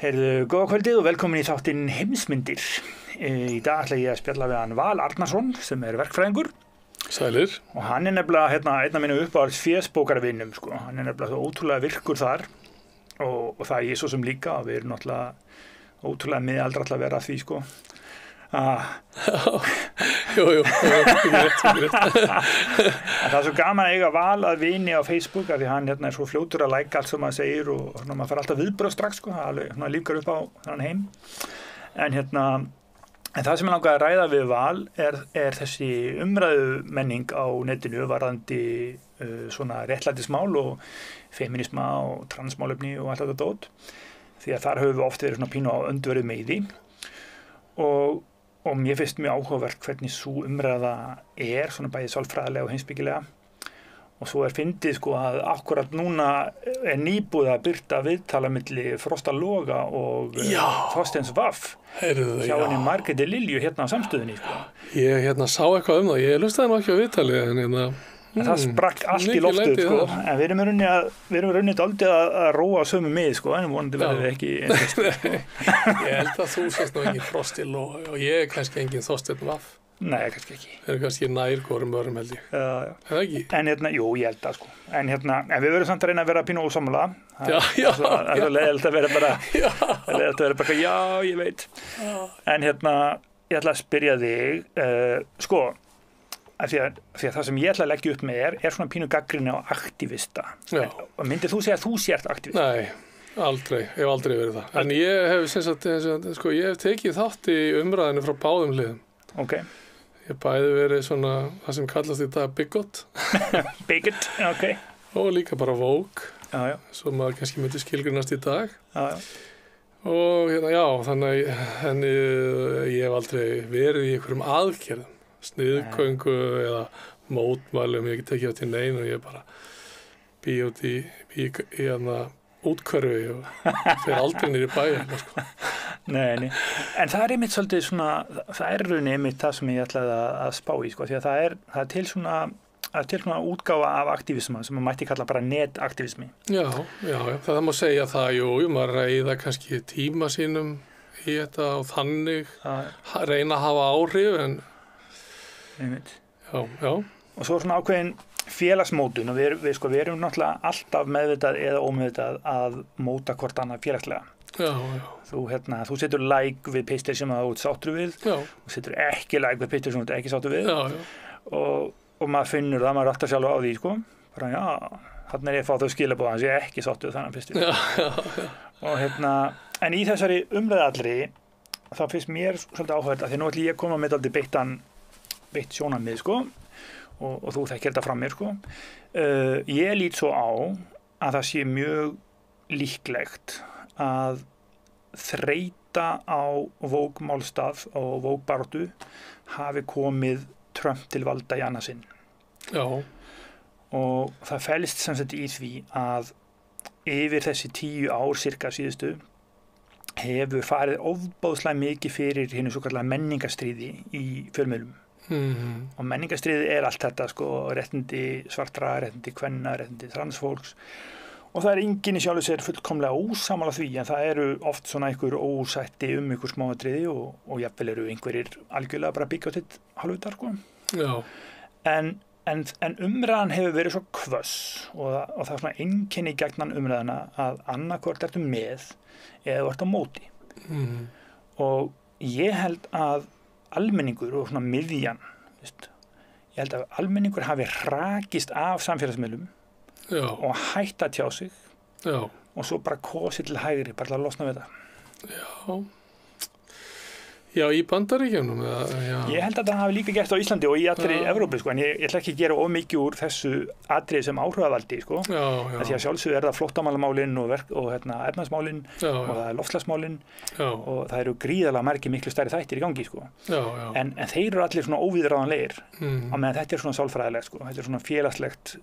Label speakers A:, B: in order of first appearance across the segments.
A: Heyrðu, góða kvöldið og velkomin í þáttinn Heimsmyndir. Í dag ætla ég að spjalla við hann Val Arnarsson sem verkfræðingur.
B: Sælir.
A: Og hann nefnilega einn af mínu uppáhalds fésbókarvinnum, sko. Hann nefnilega svo ótrúlega virkur þar og það ég svo sem líka og við erum náttúrulega ótrúlega miðaldra að vera að því, sko.
B: Jú, rétt.
A: Það er svo gaman að eiga Val að vini á Facebook af því hann er svo fljótur að læka allt sem maður segir og maður fær alltaf viðbrögð strax, sko. Það lífgar upp á þann heim. En það sem ég langaði að ræða við Val er þessi umræðumenning á netinu varðandi svona réttlætismál og feminisma og transmálefni og allt þetta dót. Því að þar höfum við oft verið svona pínu á öndverðu meiði og mér finnst mjög áhugavert hvernig svo umræða svona bæði sálfræðilega og heimspekilega og svo fyndið sko að akkurat núna nýbúið að birta viðtala milli Frosta Loga og Þorsteins Vaff hjá henni Margréti Lilju hérna á samstöðunni sko.
B: Ég sá eitthvað það, ég hlustaði nú ekki á viðtalið
A: en það sprakk allt í loftið sko, en við erum raunnið aldrei að róa sömu með sko, en vonandi verður ekki sko.
B: Ég held að þú sést nú engin Frosti Loga og ég kannski engin Þorsteinn Vaff.
A: Nei, kannski ekki.
B: Það kannski nær hvorum öðrum held ég.
A: Já.
B: Það ekki?
A: En jú, ég held það sko. En við verðum samt að reyna að vera pínu ósammála.
B: Já.
A: Það er leiðilegt að vera bara, já, ég veit. En ég ætla að spyrja þig, sko, af því að það sem ég ætla að leggja upp með er svona pínu gagnrýni á aktivista.
B: Já.
A: Og myndir þú segja að þú sért aktivista?
B: Nei, aldrei. Ég hef aldrei verið það. En ég hef ég hef tekið þátt í umræðinu frá báðum hliðum.
A: Ok.
B: Ég bæði verið svona það sem kallast í dag bigot.
A: Bigot, ok.
B: Og líka bara woke.
A: Já.
B: Svo maður kannski myndi skilgrunast í dag.
A: Já.
B: Og þannig ég hef aldrei verið í einhverjum aðgerðum. Sniðgöngu eða mótmælum, ég get ekki átt í neinu og ég bara bý út í útkörfi og fer aldrei niður í bæ sko.
A: Nei, en það einmitt svolítið svona, það rauninni einmitt það sem ég ætlaði að spá í sko, því að það er til svona útgáfa af aktivisma sem maður mætti kalla bara netaktivismi. Já,
B: það má segja það, jú, maður reyða kannski tíma sínum í þetta og þannig reyna að hafa áhrif en
A: einmitt.
B: Já.
A: Og svo svona ákveðin félagsmótun og við erum náttúrulega alltaf meðvitað eða ómeðvitað að móta hvort annað félagslega.
B: Já.
A: Þú setur like við pistir sem þú ert sáttur við og setur ekki like við pistir sem þú ert ekki sáttur við.
B: Já.
A: Og maður finnur það, maður rættar sjálf á því, sko. Bara þarna ég að fá þau skilaboð að ég ekki sáttur við þannig pistir.
B: Já.
A: Og en í þessari umræðu allri þá finnst mér svolítið áhugavert að því nú ætlum ég að koma með aldrei beitt sjónarmið, sko. Og þú þekkir þetta fram mér, sko. Ég lít svo á að það sé mjög líklegt að þreyta á vókmálstað og vókbaráttu hafi komið Trump til valda í annað sinn.
B: Já.
A: Og það felst sem sagt í því að yfir þessi 10 ár cirka síðustu hefur farið ofboðslega mikið fyrir hinu svokallaða menningarstríði í fjölmiðlum. Og menningarstríði allt þetta sko, réttindi svartra, réttindi kvenna, réttindi transfólks og það enginn í sjálfu sér fullkomlega ósammála því en það eru oft svona einhver ósætti einhver smáatriði og jafnvel eru einhverjir algjörlega bara byggja á þitt hálfvitar sko.
B: Já.
A: En umræðan hefur verið svo hvöss og það svona einkenni gegnan umræðana að annarkvort ertu með eða ertu á móti. Og ég held að almenningur og svona miðjan, ég held að almenningur hafi hrakist af samfélagsmiðlum og hætt að tjá sig og svo bara kosið til hægri, bara að losna við það. Já, í Bandaríkjunum. Ég held að það hafi líka gert á Íslandi og í allri Evrópu, sko, en ég ætla ekki að gera of mikið úr þessu atriði sem áhrifavaldi, sko.
B: Já.
A: Því að sjálfsögðu það flóttamannamálin og efnahagsmálin og það loftslagsmálin og það eru gríðarlega margir miklu stærri þættir í gangi, sko.
B: Já.
A: En þeir eru allir svona óviðráðanlegir á meðan þetta svona sálfræðilegt, sko. Þetta svona félagslegt,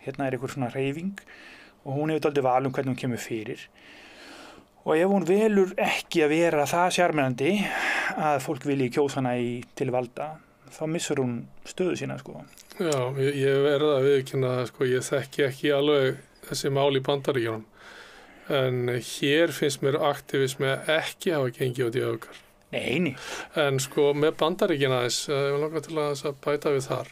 A: hérna einhver svona hreyfing og hún hefur dálítið val hvernig hún kemur fyrir. Og ef hún velur ekki að vera það sjarmerandi að fólk vilji kjósa hana til valda, þá missur hún stöðu sína, sko.
B: Já, ég verða að viðurkenna, sko, ég þekki ekki alveg þessi mál í Bandaríkjunum. En hér finnst mér aktivismi ekki hafa gengið út í öfgar.
A: Nei.
B: En sko með Bandaríkin aðeins, ég vil langa til að bæta við þar.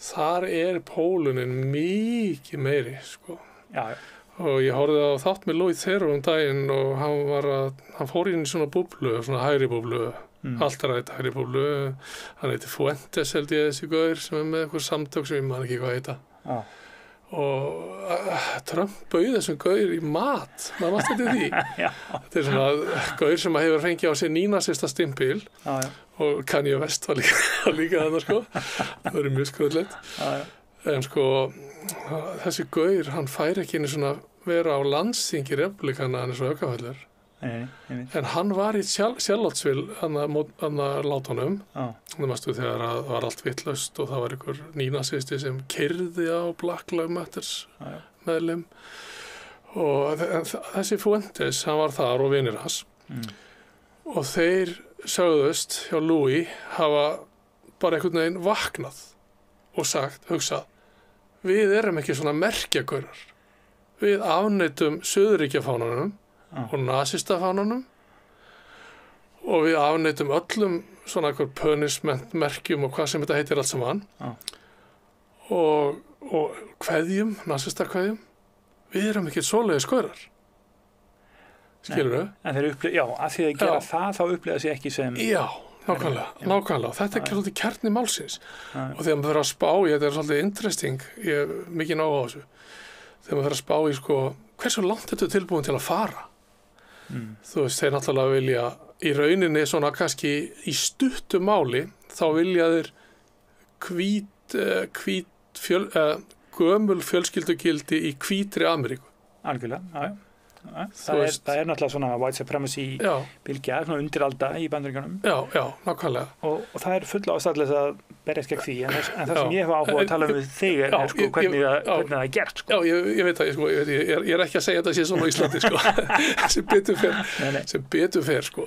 B: Þar pólunin mikið meiri, sko.
A: Já.
B: Og ég horfði á þátt með Louis Theroux daginn og hann fór inn í svona búblu, svona hægri búblu, alltaf hægri búblu. Hann heitir Fuentes, held ég, þessi gaur sem með eitthvað samtök sem ég man ekki hvað heita.
A: Já.
B: Og Trump bauð þessum gaur í mat, maður mást þetta því. Þetta svona gaur sem hefur fengið á sig nínasista stimpil og Kanye West var líka þarna, sko. Það verið mjög skröðlegt. En sko, þessi gaur, hann fær ekki einu svona vera á landsþingi republikana, hann svo ökafællur. En hann var í Charlottesville, hann látunum. Það mástu þegar það var allt vitlaust og það var einhver nínasisti sem keyrði á Black Lives Matter meðlim. Og þessi Fuentes, hann var þar og vinir hans. Og þeir sögðust hjá Louis hafa bara einhvern veginn vaknað og hugsað, við erum ekki svona merkjagaurar. Við afneitum Suðurríkjafánanum og nasistafánanum og við afneitum öllum svona einhver punishment merkjum og hvað sem þetta heitir allt saman og kveðjum, nasistakveðjum, við erum ekki svoleiðis gaurar. Skilurðu?
A: En þeir já, að því að gera það þá upplifa sig ekki sem...
B: Já, nákvæmlega. Þetta svolítið kjarni málsins. Og þegar maður fyrir að spá í, þetta svolítið interesting, ég er mikið ná á þessu, þegar maður fyrir að spá í, sko, hversu langt þetta tilbúin til að fara? Þú veist, þeir náttúrulega vilja, í rauninni svona kannski í stuttu máli, þá vilja þeir gömul fjölskyldugildi í hvítri Ameríku.
A: Algjörlega, já. Það er náttúrulega svona white supremacy bylgja, svona undiralda í Bandaríkjunum.
B: Já, nákvæmlega.
A: Og það er full ástæðlega að berjast gegn því, en það sem ég hef áhuga að tala við þig er sko, hvernig það er gert. Sko.
B: Já, ég veit það, sko, ég er ekki að segja þetta sé svona á Íslandi, sko, sem betur fer, sko.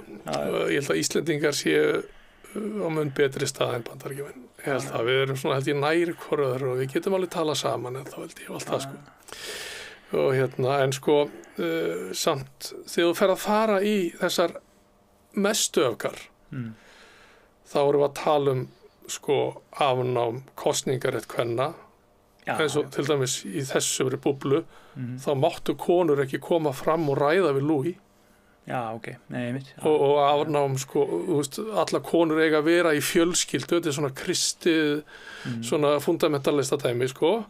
B: Ég held að Íslendingar séu á mun betri stað en Bandaríkjumenn. Ég held að við erum svona, held ég, nær hvoruður og við getum alveg talað saman en þá held ég allt það, sko. Og en sko, samt, þegar þú fer að fara í þessar mestu öfgar, þá erum við að tala sko, afnám kosningarétt kvenna, eins og til dæmis í þessumri búblu, þá máttu konur ekki koma fram og ræða við Louis.
A: Já, ok. Nei, mitt.
B: Og afnám, sko, þú veist, alla konur eiga að vera í fjölskyldu, þetta er svona kristið, svona fundamentalista dæmi, sko,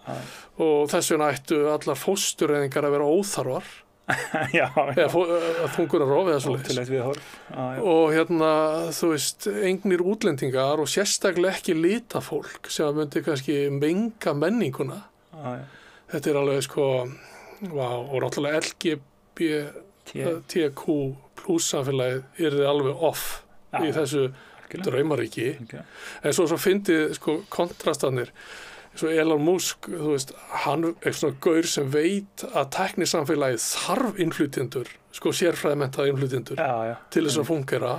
B: og þess vegna ættu allar fóstureyðingar að vera óþarfar.
A: Já.
B: Eða þungunarof eða svo leiðis. Og þú veist, engnir útlendingar og sérstaklega ekki litafólk sem að myndi kannski menga menninguna. Þetta er alveg, sko, og náttúrulega LGBTQ plus samfélagið yrði alveg off í þessu draumaríki. En svo fyndið, sko, kontrastanir. Svo Elon Musk, þú veist, hann er svona gaur sem veit að tæknisamfélagið þarf innflytjendur, sko sérfræðimenntaða innflytjendur til þess að fungera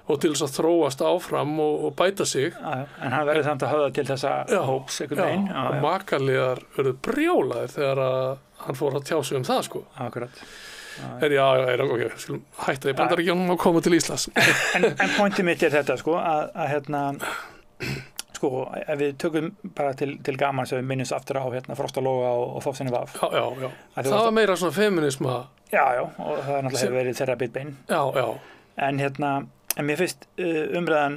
B: og til þess að þróast áfram og bæta sig.
A: En hann verður samt að höfða til þessa hóps einhvern veginn.
B: Og makaliðar verður brjálaðir þegar hann fór að tjá sig það, sko.
A: Akkurat.
B: Ok, skulum hætta í Bandaríkjunum og koma til Íslands.
A: En pointið mitt er þetta, sko, að sko, ef við tökum bara til gamans ef við minnumst aftur á Frostaloga og Þófsenni Vaf.
B: Já. Það var meira svona feminisma.
A: Já, og það náttúrulega hefur verið þeirra bitbein.
B: Já.
A: En mér finnst umræðan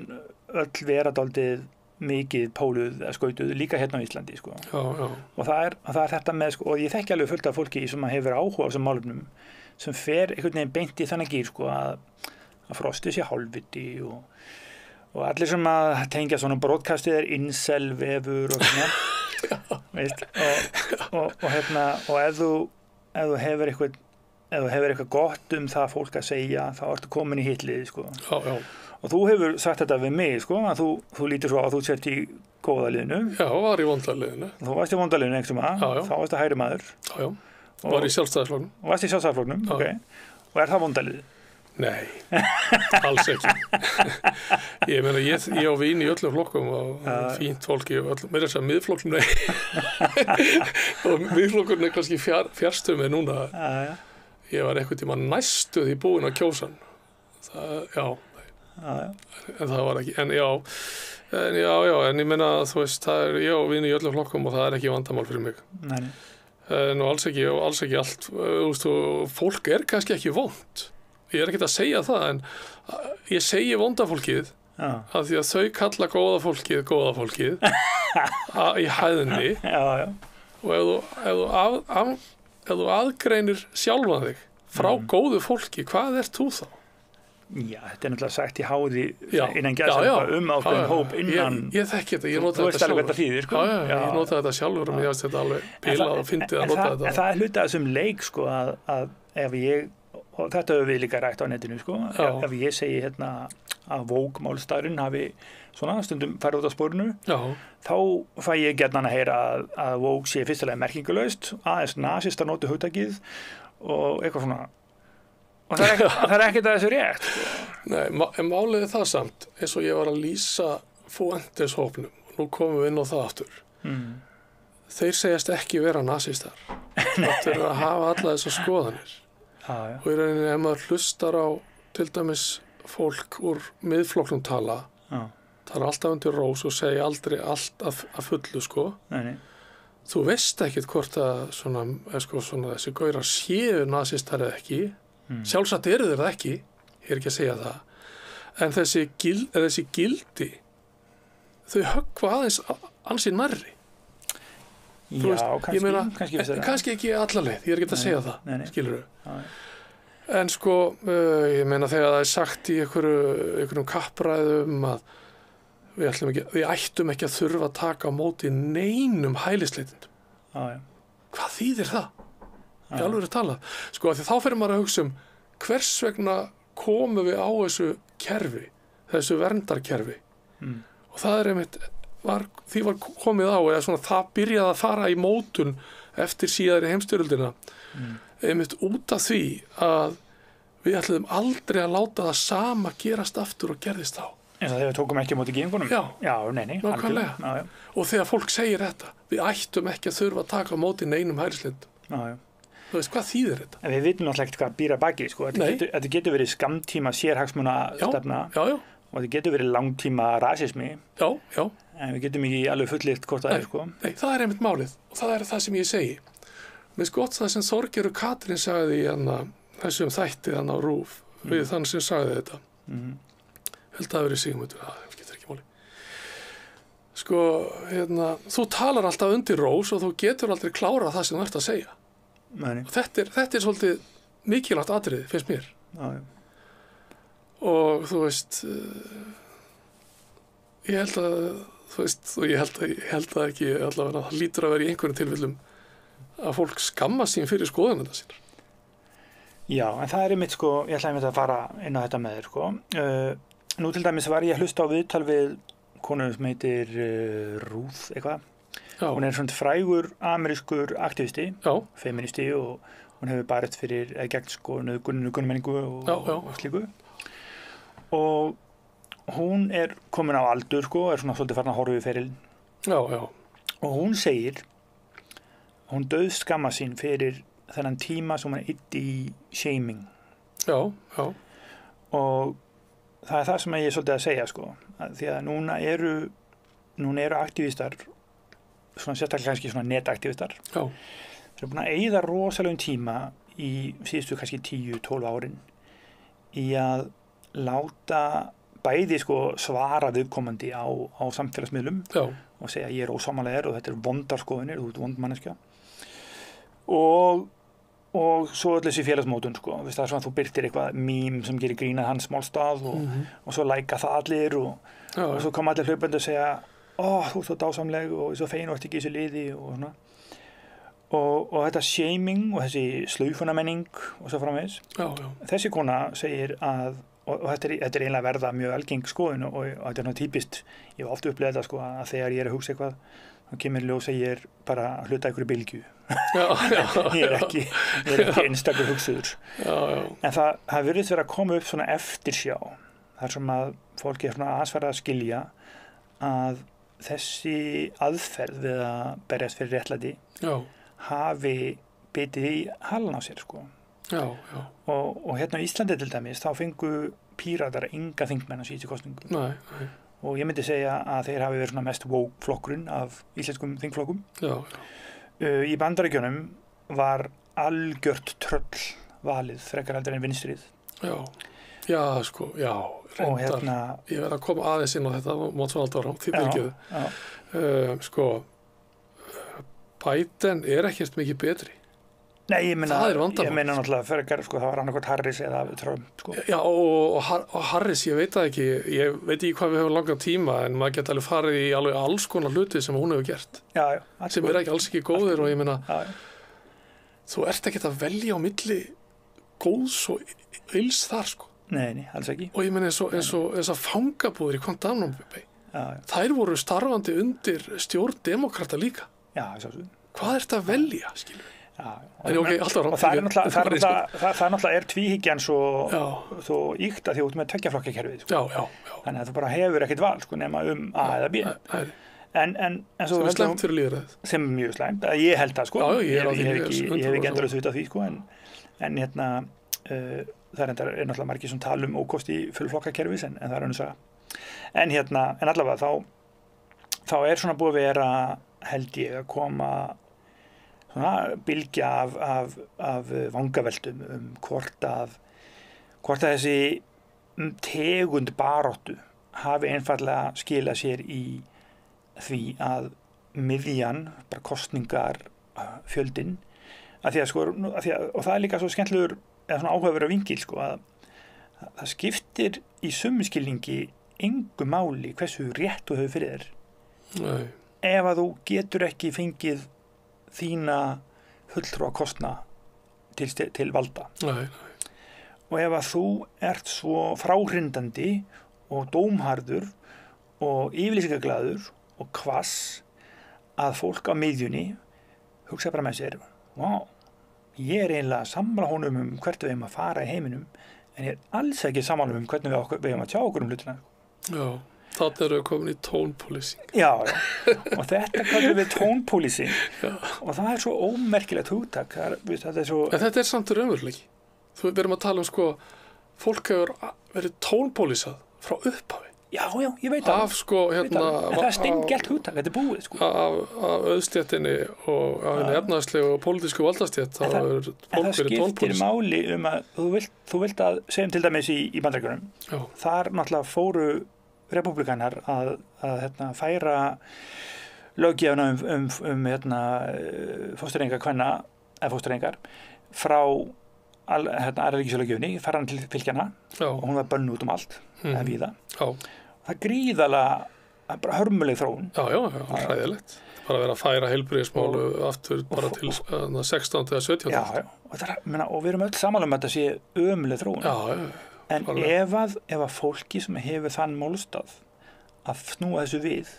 A: öll vera dálítið mikið póluð eða skautuð líka hérna á Íslandi, sko.
B: Já.
A: Og það er þetta með, sko, og ég þekki alveg fullt af fólki sem hefur áhuga á þessum málefnum sem fer einhvern veginn beint í þannig gír, sko, að Frosti sé hálfviti og allir sem að tengja svona broadcastið incel-vefur og svona, veist, og ef þú hefur eitthvað gott það fólk að segja, þá ertu komin í hitlið, sko.
B: Já.
A: Og þú hefur sagt þetta við mig, sko, að þú lítur svo að þú sért í góða liðinu.
B: Já, var í vonda liðinu.
A: Þú varst í vonda liðinu, þá varst það hægri maður.
B: Já. Var í Sjálfstæðisflokknum.
A: Varst í Sjálfstæðisflokknum, ok. Og er það vonda liðið?
B: Nei, alls ekki. Ég meina, ég á vín í öllum flokkum og fínt fólk í öllum, mér er þess að miðflokknum, nei. Og miðflokkurinn er kannski fjarstum með núna. ég var einhvern tíma næstuð í búin að kjósa hann. En það var ekki, en ég meina, þú veist, það ég vinn í öllum flokkum og það ekki vandamál fyrir mig.
A: Nei.
B: Nú alls ekki allt, þú veist, fólk kannski ekki vont. Ég ekki að segja það, en ég segi vonda fólkið af því að þau kalla góða fólkið í hæðinni. Og ef þú aðgreinir sjálfan þig frá góðu fólki, hvað þú þá?
A: Já, þetta náttúrulega sagt í háði innan ákveðin ákveðin hóp innan.
B: Ég þekki þetta, ég nota þetta sjálfur. Sko. Ég nota þetta sjálfur og mér finnst þetta alveg bilað og fyndið að nota þetta.
A: En það hluta þessum leik, sko, að ef ég, og þetta höfum við líka rætt á netinu, sko, ef ég segi hérna að Vogue-málstarinn hafi svona stundum farið út á sporinu, þá fæ ég gjarnan að heyra að Vogue sé fyrstulega merkingulaust, aðeins nasistar notu hugtakið og eitthvað svona. Og það ekkert að þessu rétt.
B: Nei, en málið það samt, eins og ég var að lýsa Fuentes-hópnum, og nú komum við inn á það aftur. Þeir segjast ekki vera nasistar. Þetta að hafa alla þessar skoðanir. Og í rauninni, ef maður hlustar á til dæmis fólk úr miðflokknum tala, það alltaf undir rós og segja aldrei allt að fullu, sko.
A: Nei.
B: Þú veist ekkit hvort að svona þessi gaurar séu nasistar eða ekki. Sjálfsagt þeir það ekki, ég ekki að segja það, en þessi gildi, þau höggva aðeins ansi nærri. Kannski ekki alla leið, ég ekki að segja það, skilurðu. En sko, ég meina þegar það sagt í einhverjum kappræðum að við ættum ekki að þurfa að taka á móti neinum hælisleitendum. Hvað þýðir það? Í alveg talað. Sko, því þá fyrir maður að hugsa hvers vegna komum við á þessu verndarkerfi. Og það einmitt, því var komið á, eða svona það byrjaði að fara í mótun eftir síðari heimsstyrjöldina, einmitt út af því að við ætluðum aldrei að láta það sama gerast aftur og gerðist þá.
A: En það þegar við tókum ekki á móti gyðingunum? Já, nei.
B: Nákvæmlega. Og þegar fólk segir þetta, við ættum ekki að þurfa að taka á móti neinum hælisleitendum. Þú veist, hvað þýðir þetta? En
A: við vitum náttúrulega ekkert hvað býr að baki, sko. Þetta getur verið skammtíma sérhagsmuna stefna og þetta getur verið langtíma rasismi. Já. En við getum ekki alveg fullyrt hvort það sko.
B: Nei, það einmitt málið og það það sem ég segi. Mér gott það sem Þorgerður Katrín sagði í þessum þætti á RÚV við þann sem sagði þetta. Held að verið Sigmundur, það getur ekki máli. Sko, þú talar alltaf undir rós og þú getur aldrei klárað það sem þú ert að segja. Og þetta svolítið mikilvægt atriði, finnst mér. Og þú veist, ég held að ekki allavega það lítur að vera í einhverjum tilfellum að fólk skammast sín fyrir skoðanirnar sínar.
A: Já, en það einmitt, sko, ég ætla einmitt að fara inn á þetta með þér, sko. Nú til dæmis var ég að hlusta á viðtal við konu sem heitir Ruth eitthvað. Hún svona frægur amerískur aktivisti, feministi og hún hefur barist fyrir gegn sko nauðgunarmenningu og slíku. Og hún komin á aldur sko, svona svolítið farin að horfa við ferilinn. Og hún segir, hún dauðskamma sín fyrir þennan tíma sem hún ytti í shaming. Og það það sem ég svolítið að segja sko, því að núna eru aktivistar, svona sérstaklega kannski svona netaktivistar. Þeir eru búin að eyða rosalegum tíma í síðustu kannski 10-12 árin í að láta bæði sko svara viðkomandi á samfélagsmiðlum og segja ég ósammála og þetta vondar skoðanir, þú ert vond manneskja. Og svo öll þessi félagsmótun sko, það svona þú byrtir eitthvað mím sem gerir grín að hans málstað og svo læka það allir og svo koma allir hlaupandi og segja þú ert svo dásamleg og svo fegin og ert ekki í þessu liði og svona. Og þetta shaming og þessi slaufunamenning og svo framvegis. Þessi kona segir að, og þetta eiginlega verða mjög algeng skoðun og þetta svona típist, ég hef oft upplegað þetta sko að þegar ég að hugsa eitthvað, þá kemur ljós að ég bara að hluta einhverju bylgju. Ég er ekki einstakur hugsuður. En það virðist vera að koma upp svona eftirsjá, þar sem að fólki svona aðsvara að skilja að þessi aðferð við að berjast fyrir réttlæti hafi bitið í halan á sér sko.
B: Já.
A: Og hérna á Íslandi til dæmis, þá fengu Píratar enga þingmenn á síðustu kosningum.
B: Nei.
A: Og ég myndi segja að þeir hafi verið svona mest woke flokkurinn af íslenskum þingflokkum.
B: Já.
A: Í Bandaríkjunum var algjört tröll valið frekar heldur en vinstrið.
B: Já, sko, já. Reyndar,
A: og hérna...
B: Ég verð að koma aðeins inn á þetta, mátt svo aldrei ára, því byrgjöðu. Sko, Biden ekkert mikið betri.
A: Nei, ég meina náttúrulega frekar, sko, það var annarkvæmt Harris eða Trump, sko.
B: Já, og Harris, ég veit það ekki, ég veit ekki hvað við höfum langan tíma, en maður geta alveg farið í alveg alls konar hluti sem hún hefur gert.
A: Já.
B: Sem ekki alls ekki góðir og ég meina, þú ert ekki að velja á milli góðs og ills þar, sko.
A: Nei, alls ekki.
B: Og ég meina eins og fangabúðir í Guantanamo Bay. Þær voru starfandi undir stjórn demokrata líka.
A: Já, ég sá svo.
B: Hvað ert að velja, skilur?
A: Og það náttúrulega tvíhyggjan svo íkt að því út með tveggjaflokkakerfið, sko.
B: Já.
A: Þannig að þú bara hefur ekkert val, sko, nema A eða B. En
B: sem er slæmt fyrir lýðræðið.
A: Sem er mjög slæmt. Ég held það, sko.
B: Já, ég
A: hef ekki endalaust vita því, sko, en hérna það er náttúrulega margir sem tala ókosti fullflokkakerfis, en það önnur saga. En allavega þá svona búið að vera, held ég, að koma svona bylgja af vangaveltum hvort að þessi tegund baráttu hafi einfaldlega skilað sér í því að miðjan, bara kosningar fjöldinn, og það er líka svo skemmtilegur eða svona áhugaverður vingil, sko, að það skiptir í sömu skilningi engu máli hversu rétt þú hefur fyrir þér.
B: Nei.
A: Ef að þú getur ekki fengið þína fulltrúa kostna til valda.
B: Nei.
A: Og ef að þú ert svo fráhrindandi og dómharður og yfirlýsingaglaður og hvass að fólk á miðjunni hugsa bara með sér, ég eiginlega sammála honum hvert við eigum að fara í heiminum, en ég alls ekki sammála hvernig við eigum að tjá okkur hlutina.
B: Já. Þarna eru við komin í tone policing.
A: Já, og þetta kallum við tone policing og það er svo ómerkilegt hugtak.
B: Þetta er samt raunveruleiki. Við erum að tala sko, fólk hefur verið tone policað frá upphafi.
A: Já, ég veit það.
B: Sko, hérna,
A: en það er steingelt hugtak, þetta er búið. Sko.
B: Af auðstéttinni og af henni efnahagslegu og pólitísku valdastétt.
A: En það skiptir máli að þú vilt að segjum til dæmis í Bandaríkjunum. Þar náttúrulega fóru republikanar að færa löggjöfuna fóstureyðingar kvenna eða fóstureyðingar frá ríkislöggjöfunni, færa hann til fylkjana og hún var bönnuð út allt eða víða. Það er gríðarlega bara hörmuleg þróun.
B: Já, hræðilegt. Bara vera að færa heilbrigðismálu aftur bara til 16. eða 17.
A: Já, og við erum öll saman að þetta sé ömuleg þróun.
B: Já.
A: En ef að fólki sem hefur þann málstað að snúa þessu við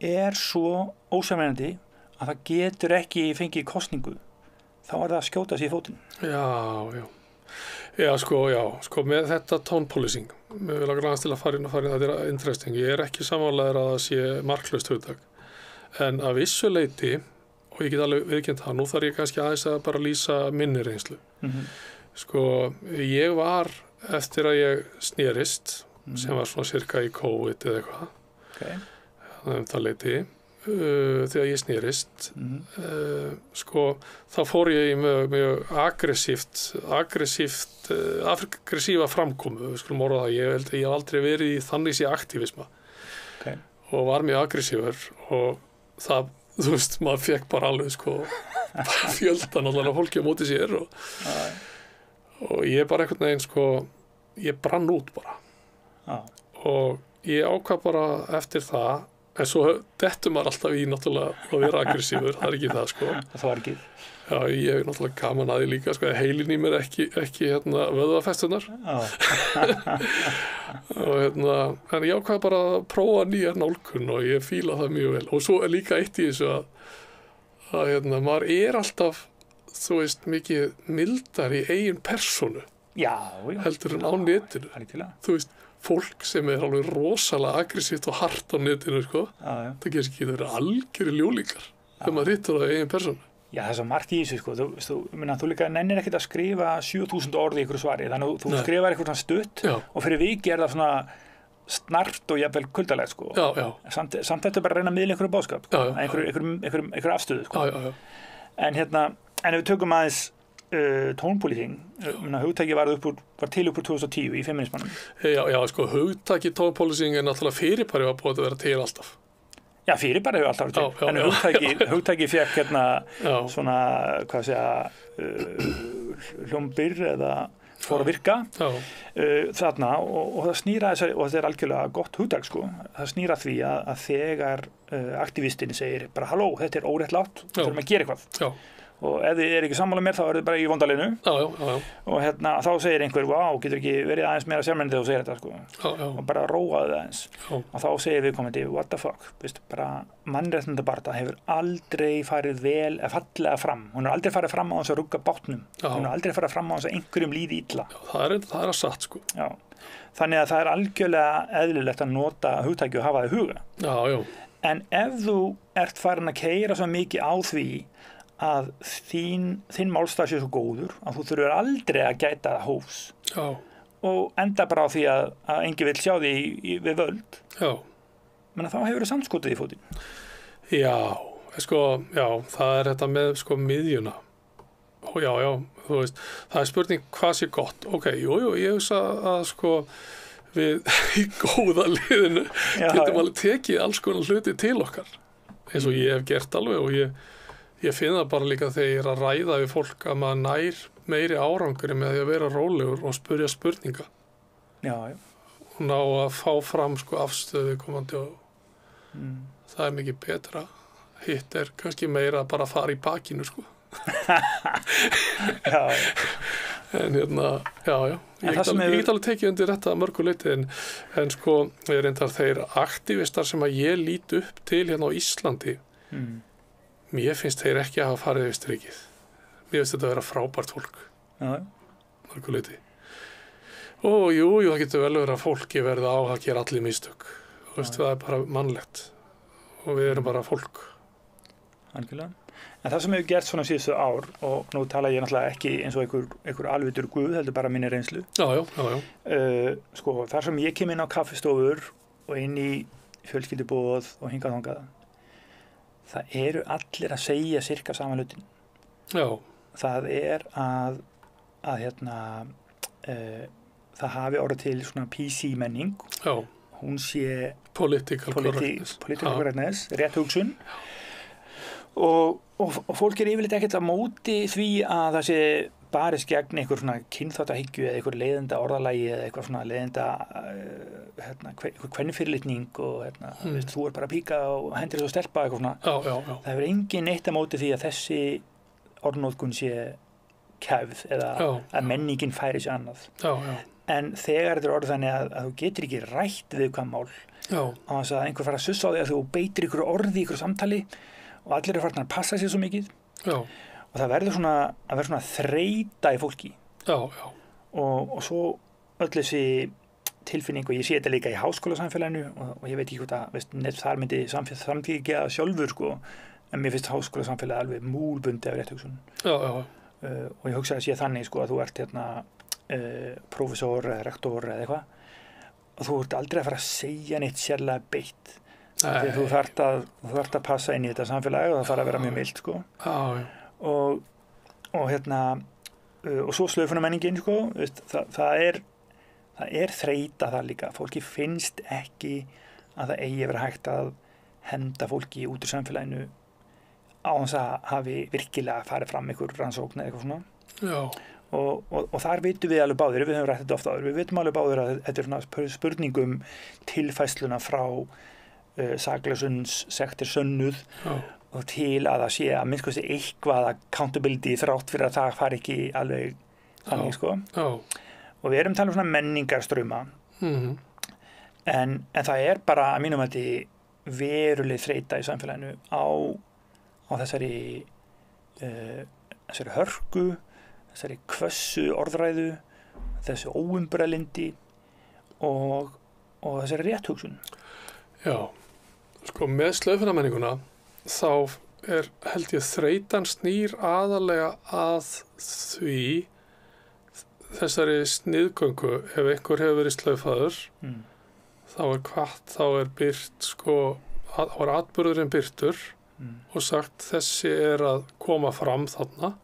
A: er svo ósamverðandi að það getur ekki fengið kosningu, þá er það að skjóta sér í fótinn.
B: Já, sko með þetta tone policing, við viljum glæðast til að fara inn þetta er interesting. Ég ekki sammálaður að það sé marklaust hugtak, en að vissu leyti, og ég get alveg viðkennt það, nú þarf ég kannski aðeins að bara lýsa minni reynslu. Sko, ég var eftir að ég snerist, sem var svona cirka í COVID eða eitthvað, það leyti, þegar ég snerist, sko, þá fór ég í mjög aggressífa framkomu, við skulum orða það, ég held að ég hef aldrei verið í þannig sé aktívisma og var mjög aggressífur og það, þú veist, maður fekk bara alveg, sko, fjöldan allavega fólki á móti sér og ég bara einhvern veginn, sko, ég brann út bara og ég ákvað bara eftir það, en svo dettur maður alltaf í náttúrulega að vera aggressífur, það er ekki það, sko.
A: Það var ekki.
B: Já, ég hef náttúrulega gaman að því líka, sko, heilin í mér ekki vöðvafestunar. Og en ég ákvað bara að prófa nýjar nálgun og ég fíla það mjög vel. Og svo er líka eitt í þessu að maður er alltaf, þú veist, mikið mildar í eigin persónu.
A: Já.
B: Heldur en á netinu. Þú veist, fólk sem er alveg rosalega aggressíft og hart á netinu, sko. Það gerist ekki, það eru algjörir ljúlingar þegar maður hittur það í eigin persónu.
A: Já, það er svo margt í þessu, sko. Þú líka nennir ekkert að skrifa 7000 orð í ykkur svari, þannig að þú skrifar eitthvað svona stutt og fyrir viki það svona snart og jafnvel kuldalegt, sko. Samt þetta bara að reyna að miðla einhverju boðskap, sko. Einhverju afstöðu, sko. En ef við tökum aðeins tónpólitík, hugtæki var til upp úr 2010 í feminismanum.
B: Já, sko, hugtæki tónpólitík náttúrulega fyrirbæri var búið að vera til alltaf.
A: Já, fyrirbæri hefur alltaf verið til. En hugtæki fekk svona, hvað hljómbir eða fór að virka þarna og það snýra þessari, og þetta er algjörlega gott hugtak, sko, það snýra því að þegar aktivistinn segir bara halló, þetta er óréttlátt, við þurfum að gera eitthvað. Og ef þið ekki sammála mér þá er þið bara í vondalinu og þá segir einhver, getur ekki verið aðeins meira sérmennið þegar þú segir þetta, sko, og bara róaði það eins og þá segir viðkomandi, what the fuck, bara mannréttindabaráttan hefur aldrei farið vel fallega fram, hún er aldrei farið fram á þess að rugga bátnum, hún er aldrei farið fram á þess að einhverjum líði illa.
B: Það er að satt, sko.
A: Þannig að það er algjörlega eðlilegt að nota hugtæki og hafa það í huga. En ef þú ert farin að keyra svo mikið á því að þinn málstað sé svo góður að þú þurfur aldrei að gæta hófs og enda bara á því að enginn vill sjá því við völd. Menn þá hefur það samskotið í fótinn. Það er þetta með miðjuna. Þú veist, það er spurning hvað sé gott. Ég hugsa að við í góða liðinu getum alveg tekið alls konar hluti til okkar eins og ég hef gert alveg og ég finn það bara líka þegar ég er að ræða við fólk að maður nær meiri árangri með því að vera rólegur og spyrja spurninga. Og ná að fá fram afstöðu komandi og það er mikið betra. Hitt er kannski meira að bara fara í bakinu, sko. En ég get alveg tekið undir þetta að mörgu leyti en ég reyndar þeir aktivistar sem að ég lít upp til hérna á Íslandi mér finnst þeir ekki að hafa farið yfir strikið. Mér finnst þetta að vera frábært fólk. Mörgu leyti. Og það getur vel verið að fólki verða á að gera allir mistök. Það er bara mannlegt. Og við erum bara fólk. Algjörlega. En það sem hefur gert svona síðustu ár, og nú tala ég náttúrulega ekki eins og einhver alvitur guð, heldur bara minni reynslu. Þar sem ég kem inn á kaffistofur og inn í fjölskylduboð og hingað þangað, það eru allir að segja sirka sama hlutin. Það er að það hafi orðið til svona PC menning. Hún sé political correctness, rétt hugsun. Og fólk er yfirleitt ekkert að móti því að það sé barist gegn einhver svona kynþáttahyggju eða einhver leiðinda orðalagi eða eitthvað svona leiðinda einhver kvennfyrirlitning og þú er bara að píka og hendir þess að stelpa eitthvað svona. Það hefur engin neitt að móti því að þessi orðnotkun sé kæfð eða að menningin færi sér annað. En þegar þetta er orðið þannig að þú getur ekki rætt við hvað mál á þess að einhver fara að sussa á því að þú beitir ykkur orði í ykkur samtali og allir farin að passa sér svo mikið og það verður svona þreyta í fólki og svo öll þessi tilfinning og ég sé þetta líka í háskólasamfélaginu og ég veit ekki hvort að þar myndi samþykja sjálfur en mér finnst háskólasamfélagi alveg múlbundi af rétthugsun og ég hugsa að sé þannig að þú ert prófessor eða rektor eða eitthvað og þú ert aldrei að fara að segja neitt sérlega beitt þegar þú þarft að passa inn í þetta samfélagi og það fara að vera mjög mild og svo slöfunarmenningin það er þreyta það líka, fólki finnst ekki að það eigi vera hægt að henda fólki út úr samfélaginu á þess að hafi virkilega farið fram einhver rannsókn eða eitthvað svona og þar vitum við alveg báðir, við höfum rætt þetta ofta áður, við vitum alveg báðir að þetta er svona spurningum tilfærsluna frá saklausuns sektir sönnuð og til að það sé að minnst eitthvað accountability þrátt fyrir að það fari ekki alveg þannig og við erum talað svona menningarströma en það er bara að mínum að þetta veruleg þreyta í samfélaginu á þessari hörku þessari hvössu orðræðu þessi óumburðarlyndi og þessari rétthugsun.
B: Með slöfunarmenninguna þá held ég þreytan snýr aðalega að því þessari sniðgöngu ef einhver hefur verið slaufaður þá er byrt þá er atburðurinn byrtur og sagt þessi að koma fram þarna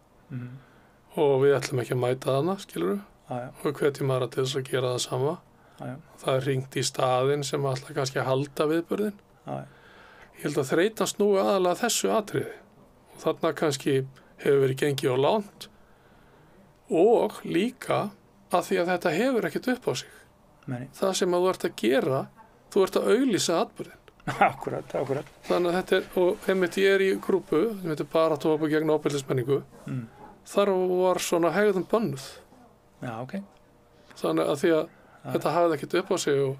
B: og við ætlum ekki að mæta þarna, skilurðu? Og við hvetjum aðra til þess að gera það sama. Það er hringt í staðinn sem ætla kannski að halda viðburðinn. Ég held að þreytan snúi aðalega þessu atriði og þarna kannski hefur verið gengið á langt og líka að því að þetta hefur ekkert upp á sig. Það sem að þú ert að gera, þú ert að auglýsa atburðinn.
A: Akkurat.
B: Þannig að þetta og einmitt ég er í grúpu sem heitir Baráttu gegn ofbeldismenningu. Þar var svona hegðun bönnuð.
A: Já, ok.
B: Þannig að því að þetta hafði ekkert upp á sig og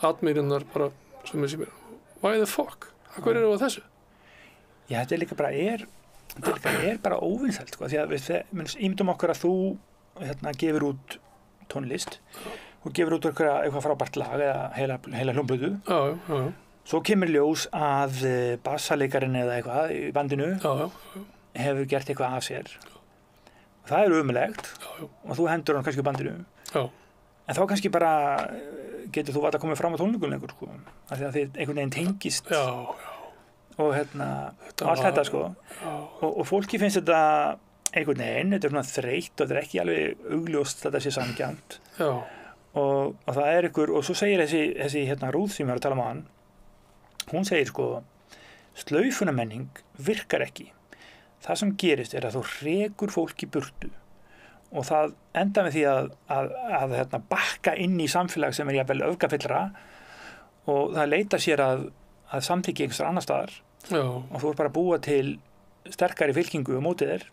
B: atmýrinnar bara sem er why the fuck? Hvað eru á þessu?
A: Já, þetta er líka bara óvinsælt, sko, því að við ímyndum okkur að þú gefur út tónlist og gefur út eitthvað frábært lag eða heila hljómplötu.
B: Já.
A: Svo kemur ljós að bassalekarinn eða eitthvað í bandinu hefur gert eitthvað af sér. Það er ömurlegt og þú hendur hann kannski bandinu. En þá kannski bara getur þú að koma fram á tónleikum lengur, sko. Af því að þið einhvern veginn tengist. Og allt þetta, sko. Og fólki finnst þetta einhvern veginn, þetta er svona þreytt og þetta er ekki alveg augljóst þetta sé sanngjarnt. Og það er og svo segir þessi Rúð sem ég var að tala um hann, hún segir, sko, slaufunarmenning virkar ekki. Það sem gerist er að þú rekur fólk í burtu og það enda með því að bakka inn í samfélag sem er jafnvel öfgafyllra og það leita sér að samþykki einhvers annar staðar og þú ert bara að búa til sterkari fylkingu mótið þér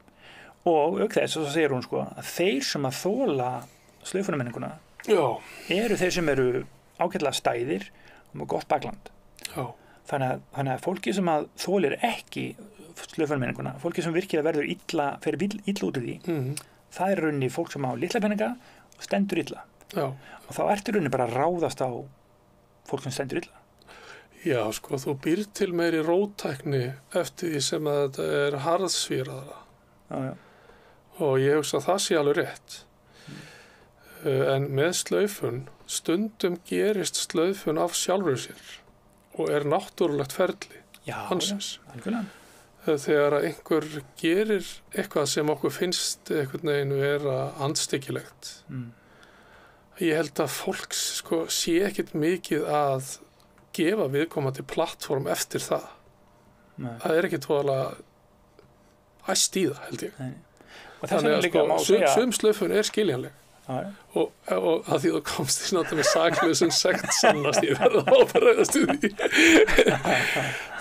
A: og auk þess, og svo segir hún, sko, að þeir sem að þola slaufunarmenninguna eru þeir sem eru ágætlega stæðir og með gott bakland. Þannig að fólki sem að þolir ekki slaufunarmenninguna, fólki sem virkilega verður fer illa út úr því, það er rauninni fólk sem á litla peninga og stendur illa. Og þá ertu rauninni bara að ráðast á fólk sem stendur illa.
B: Já, sko, þú býr til meiri róttækni eftir því sem að þetta er harðsvíraðara. Og ég hugsa að það sé alveg rétt. En með slaufun, stundum gerist slaufun af sjálfur sér og er náttúrulegt ferli hansins. Þegar að einhver gerir eitthvað sem okkur finnst einhvern veginn vera andstyggilegt. Ég held að fólk, sko, sé ekkert mikið að gefa viðkomandi plattform eftir það. Það er ekkert voðalega æst í það, held ég. Þannig að, sko, sum slaufun er skiljanleg. Og að því þú komst í náttúrulega með saklausum sekt sannast, ég verða að ábæðast í því.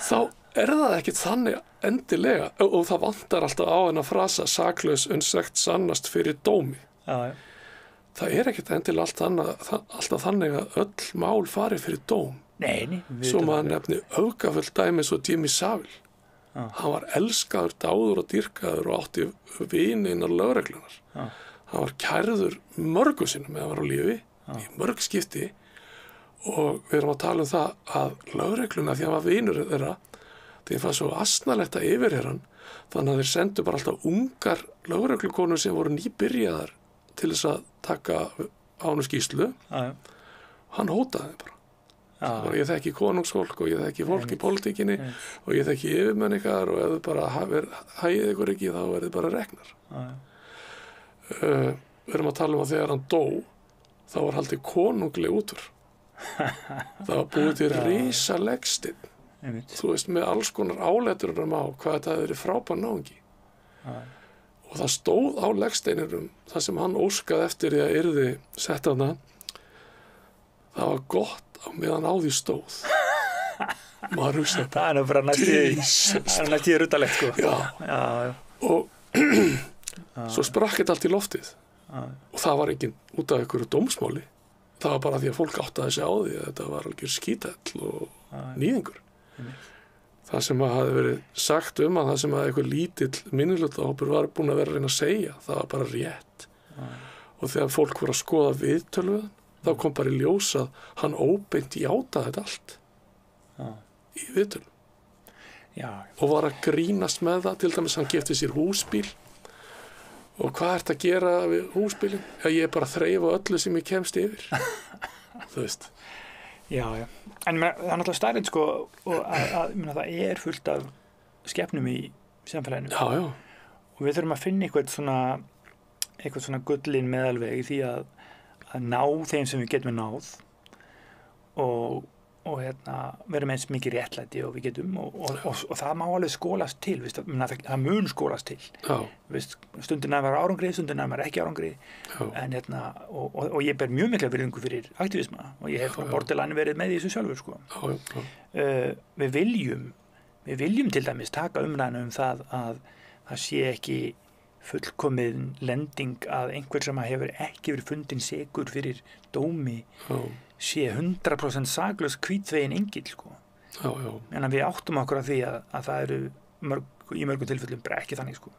B: Þá er það ekkert þannig endilega og það vantar alltaf á hennar frasa saklaus sekt sannast fyrir dómi. Það er ekkert endilega alltaf þannig að öll mál fari fyrir dóm. Svo maður nefni öfgafull dæmi svo Jimmy Savile. Hann var elskaður, dáður og dýrkaður og átti vini innan lögreglunar. Hann var kærður mörgu sinnum meðan hann var á lífi, í mörg skipti og við erum að tala um það að lögregluna, því hann var vinur þeirra, þeim fannst svo asnalegt að yfirheyra hann, þannig að þeir sendu bara alltaf ungar lögreglukonur sem voru nýbyrjaðar til þess að taka á honum skýrslu. Hann hótaði bara. Ég þekki konungsfólk og ég þekki fólk í pólitíkinni og ég þekki yfirmenn ykkar og ef þið bara hægið ykkur ekki þá er þið bara reknar. Við erum að tala um að þegar hann dó þá var haldið konungleg útför. Það var búið til risa legsteinn, þú veist, með alls konar áleturum á hvað þetta hefði verið frábær náungi. Og það stóð á legsteininum það sem hann óskaði eftir því að yrði sett hana. Það var gott á meðan á því stóð. Maður hugsa
A: það er nú bara næstíð ruttalegt, sko. Já.
B: Og svo sprakk þetta allt í loftið og það var enginn út af einhverju dómsmáli. Það var bara því að fólk áttaði sig á því að þetta var algjör skítall og nýðingur. Það sem að hafi verið sagt að það sem að einhver lítill minnihlutahópur var búin að vera að reyna að segja, það var bara rétt. Og þegar fólk voru að skoða viðtölu þá kom bara í ljós að hann óbeint játaði þetta allt í viðtölu. og var að grínast með það, til dæmis hann keypti sér húsbíl og hvað ertu að gera við húsbílinn? Já, ég er bara að þreifa öllu sem ég kemst yfir. Þú veist.
A: Já. En það er náttúrulega starrið sko og að það er fullt af skepnum í samfélaginu.
B: Já.
A: Og við þurfum að finna eitthvað svona gullin meðalveg í því að ná þeim sem við getum náð og verum eins mikið réttlæti og við getum og það má alveg skólast til, það mun skólast til. Stundin að vera árangri, stundin að vera ekki árangri en og ég ber mjög mikla virðingu fyrir aktivisma og ég hef borderline verið með í þessu sjálfur sko. Við viljum til dæmis taka umræðinu það að það sé ekki fullkomið lending að einhver sem hefur ekki verið fundin sekur fyrir dómi sé 100% saklaus hvítvegin engill sko. En við áttum okkur að því að það eru í mörgum tilfellum bara ekki þannig sko.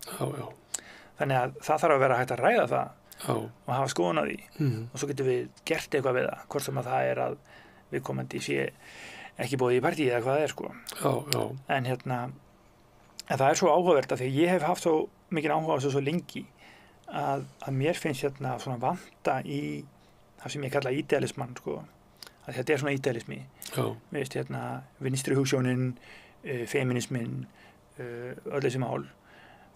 A: Þannig að það þarf að vera hægt að ræða það og hafa skoðun á því og svo getum við gert eitthvað við það, hvort sem að það er að viðkomandi sé ekki búið í partíi eða hvað það er sko. En en það er svo áhugavert að því ég hef haft svo mikið áhuga á þessu svo lengi að mér finnst svona vanta í það sem ég kalla idealismann sko, að þetta er svona idealismi. Veist, vinstri hugsjónin, feminismin, öll þessi mál,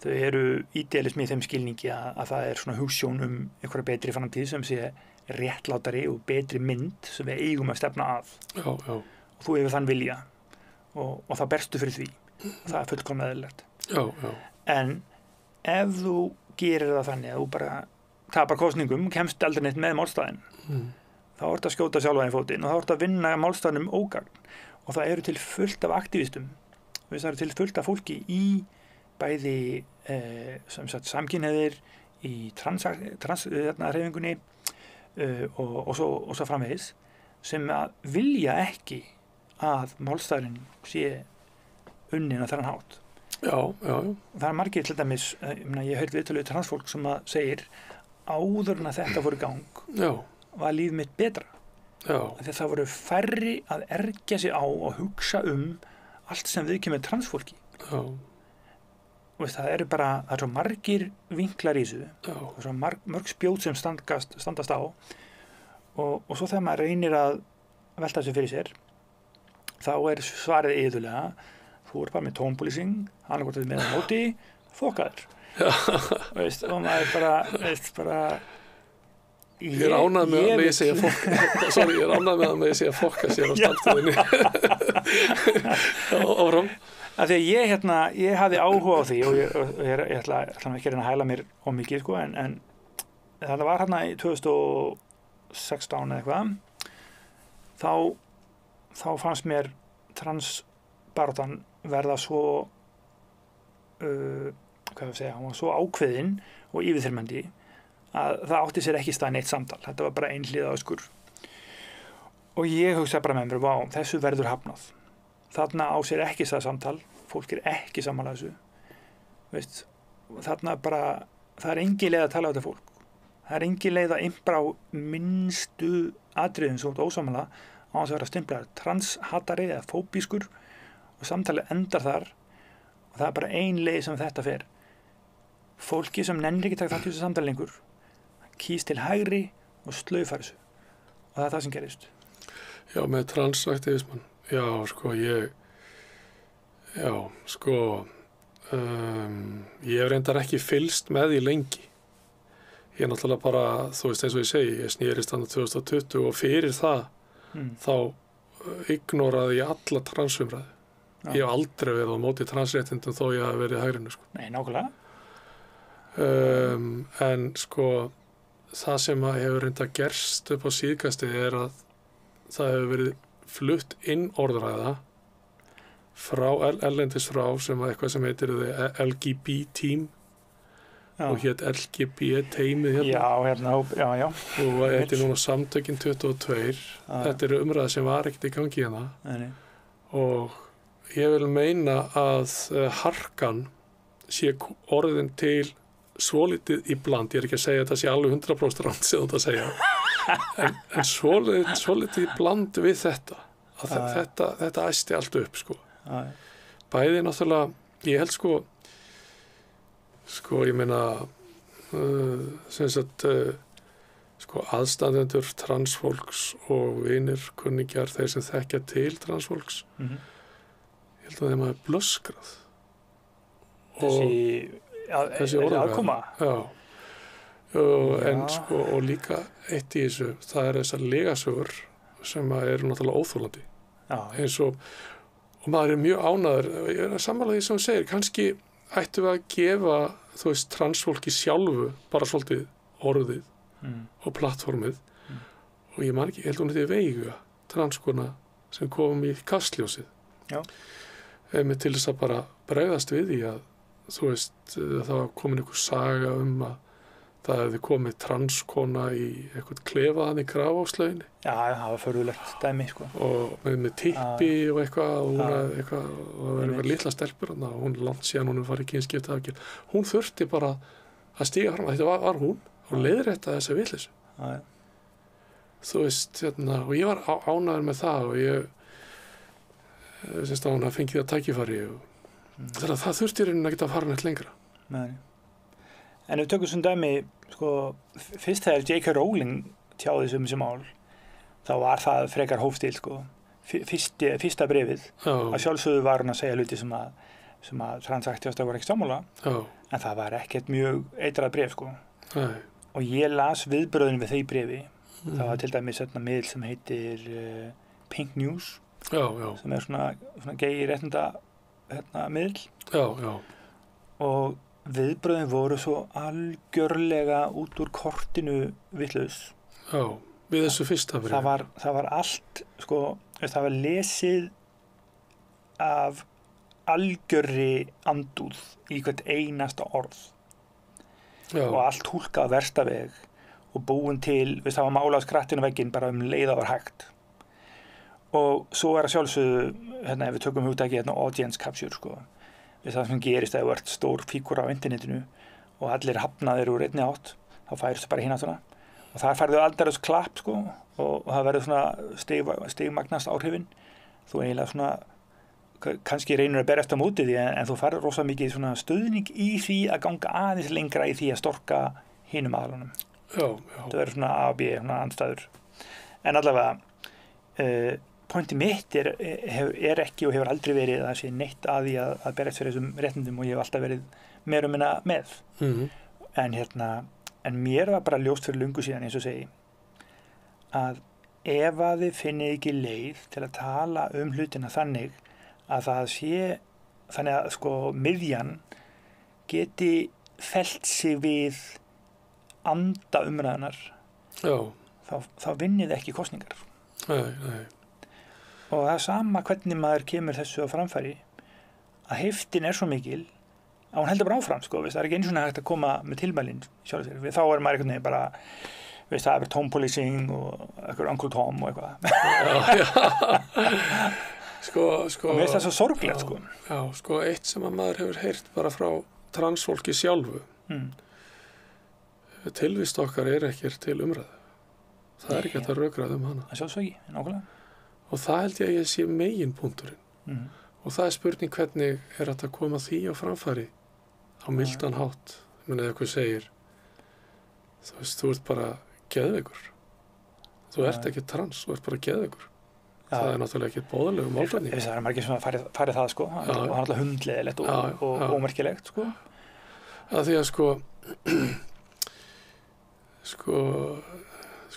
A: þau eru idealismi í þeim skilningi að það er svona hugsjón einhverja betri framtíð sem sé réttlátari og betri mynd sem við eigum að stefna að. Og þú hefur þann vilja og það berstu fyrir því. Og það er fullkomlega eðlilegt. En ef þú gerir það þannig að þú bara tapar kosningum, kemst aldrei neitt með málstæðin þá ertu að skjóta sjálfa í fótinn og þá ertu að vinna málstæðinum ógagn og það eru til fullt af aktivistum það eru til fullt af fólki í bæði samkynhneigðir í transhreyfingunni og svo framvegis sem að vilja ekki að málstæðin sé unnin að þennan hátt. Það er margir til dæmis, ég hef viðtölu transfólk sem að segir áður en að þetta fór í gang var líf mitt betra. Þegar það voru færri að ergja sig á og hugsa allt sem viðkemur transfólki. Það eru bara, það er svo margir vinklar í þessu og svo mörg spjót sem standast á og svo þegar maður reynir að velta þessu fyrir sér þá er svarið iðulega þú er bara með tónpúlísing, hann er hvort með á móti, fokkaður. Og maður bara
B: Ég er ánægð með að ég segja fokka. Sorry, ég er ánægð með að ég segja fokka sér á stafstöðinni. Áfram.
A: Af því að ég hafði áhuga á því og ég ætla ekki að hæla mér ómikið sko, en það var í 2016 eða eitthvað, þá fannst mér transbaráttan verða svo hún var svo ákveðin og yfirþyrmandi að það átti sér ekki stað neitt samtal. Þetta var bara einhliða öskur. Og ég hugsaði bara með mér, þessu verður hafnað. Þarna á sér ekki stað samtal, fólk er ekki sammála þessu. Veist, þarna bara, það er engin leið að tala á þetta fólk. Það er engin leið að impra á minnstu atriðum sem þú ósammála á þess að vera stimplaður transhatari eða fóbískur og samtalið endar þar og það er bara ein leið sem þetta fer. Fólki sem nennir ekki taka þátt í þessu samtali lengur kýs til hægri og slaufar þessu og það er það sem gerist.
B: Já, með transaktivisman. Ég hef reyndar ekki fylgst með því lengi. Ég er náttúrulega bara, þú veist eins og ég segi, ég snerist þannig 2020 og fyrir það þá ignoraði ég alla transumræðu. Ég hef aldrei verið á móti transréttindum þó ég hef verið í hægrinu sko.
A: Nei, nákvæmlega.
B: En sko það sem hefur reynda gerst upp á síðkastið er að það hefur verið flutt inn orðræða frá erlendis frá sem eitthvað sem heitir LGB team og hétt LGB teimið hérna.
A: Já.
B: Og þetta er núna samtökin 22. Þetta eru umræða sem var ekkert í gangi hérna.
A: Nei.
B: Og ég vil meina að harkan sé orðin til svolítið íbland. Ég er ekki að segja að þetta sé alveg 100% rangt sem þetta segja. en svolítið íbland við þetta. Þetta æsti allt upp sko. bæði náttúrulega, ég held sko ég meina sem sagt sko aðstandendur transfólks og vinir, kunningjar, þeir sem þekkja til transfólks ég held að þeim hafi blöskrað
A: þessi aðkoma
B: en sko og líka eitt í þessu, það þessar legasögur sem eru náttúrulega óþolandi eins og maður mjög ánæður, ég að sammála því sem þú segir, kannski ættum við að gefa þú veist transfólki sjálfu bara svolítið orðið og plattformið og ég man ekki, ég held hún þetta Veiga transkona sem kom í Kastljósið með til þess að bara bregðast við því að þú veist það var komin einhver saga að það hefði komið transkona í eitthvað klefaðan í Grafarvogslauginni. Já,
A: það var förðulegt dæmi, sko.
B: Og með tippi og eitthvað og það var eitthvað litla stelpur og hún langt síðan hún farið kynskipta afgjörð. Hún þurfti bara að stíga fram, þetta var hún og leiðrétta þessa vitleysu. Þú veist, og ég var ánægður með það og ég syns að hún að fengið að tækifæri og það þurfti raunin ekki að fara neitt lengra.
A: Nei. En við tökum svona dæmi, sko, fyrst þegar J.K. Rowling tjáði þessu mál, þá var það frekar hófstíl, sko. Fyrsta bréfið, að sjálfsögðu var hún að segja hluti sem að transaktjástar voru ekki sammála, en það var ekkert mjög eitrað bréf, sko. Og ég las viðbröðin við því bréfi, það var til dæmis miðl sem heitir Pink News, sem svona gay réttinda miðl. Og viðbröðin voru svo algjörlega út úr kortinu vitlaus.
B: Við þessu fyrsta bréfi.
A: Það var allt, sko, það var lesið af algjörri andúð í hvert einasta orð. Og allt túlkað versta veg og búin til, það var málað skrattinu vegginn bara leið að var hægt. Og svo að sjálfsögðu, ef við tökum hugtakið audience capture, sko. Það sem gerist að þú ert stór fígúra á internetinu og allir hafnaðir úr einni átt, þá færist bara hinn áttuna og þar færðu aldrei klapp, sko, og það verður svona stigmagnast áhrifin. Þú eiginlega svona kannski reynir að berjast á móti því en þú færður rosa mikið svona stuðning í því að ganga aðeins lengra í því að storka hinum aðlunum. Það verður svona A og B, svona andstæður. En allavega pointi mitt er ekki og hefur aldrei verið að það sé neitt að því að berjast fyrir þessum réttindum og ég hef alltaf verið meira og minna með. En mér var bara ljóst fyrir löngu síðan, eins og segi, að ef að þið finnið ekki leið til að tala hlutina þannig að það sé, þannig að sko miðjan geti fellt sig við anda umræðunar, þá vinnið ekki kosningar.
B: Nei.
A: Og það sama hvernig maður kemur þessu á framfæri, að heiftin svo mikil að hún heldur bara áfram, sko, það ekki einu svona hægt að koma með tilmælin sjálf sér, þá maður einhvern veginn bara, það tone policing og eitthvað Uncle Tom og eitthvað.
B: Sko,
A: og mér það svo sorglegt, sko.
B: Sko, eitt sem að maður hefur heyrt bara frá transfólki sjálfu, tilvist okkar ekkert til umræðu. Það ekki að rökraða hana.
A: Það sjálfsög ekki, nákvæmlega.
B: Og það held ég að ég sé meginpunkturinn. Og það spurning hvernig hægt að koma því á framfæri á mildan hátt. Ég meina ef hvað segir, þú veist, þú ert bara geðveikur. Þú ert ekki trans, þú ert bara geðveikur. Það náttúrulega ekki boðalegu málfræðing. Það
A: margir sem farið það, sko. Það er alltaf hundleðilegt og ómerkilegt, sko.
B: Að því að sko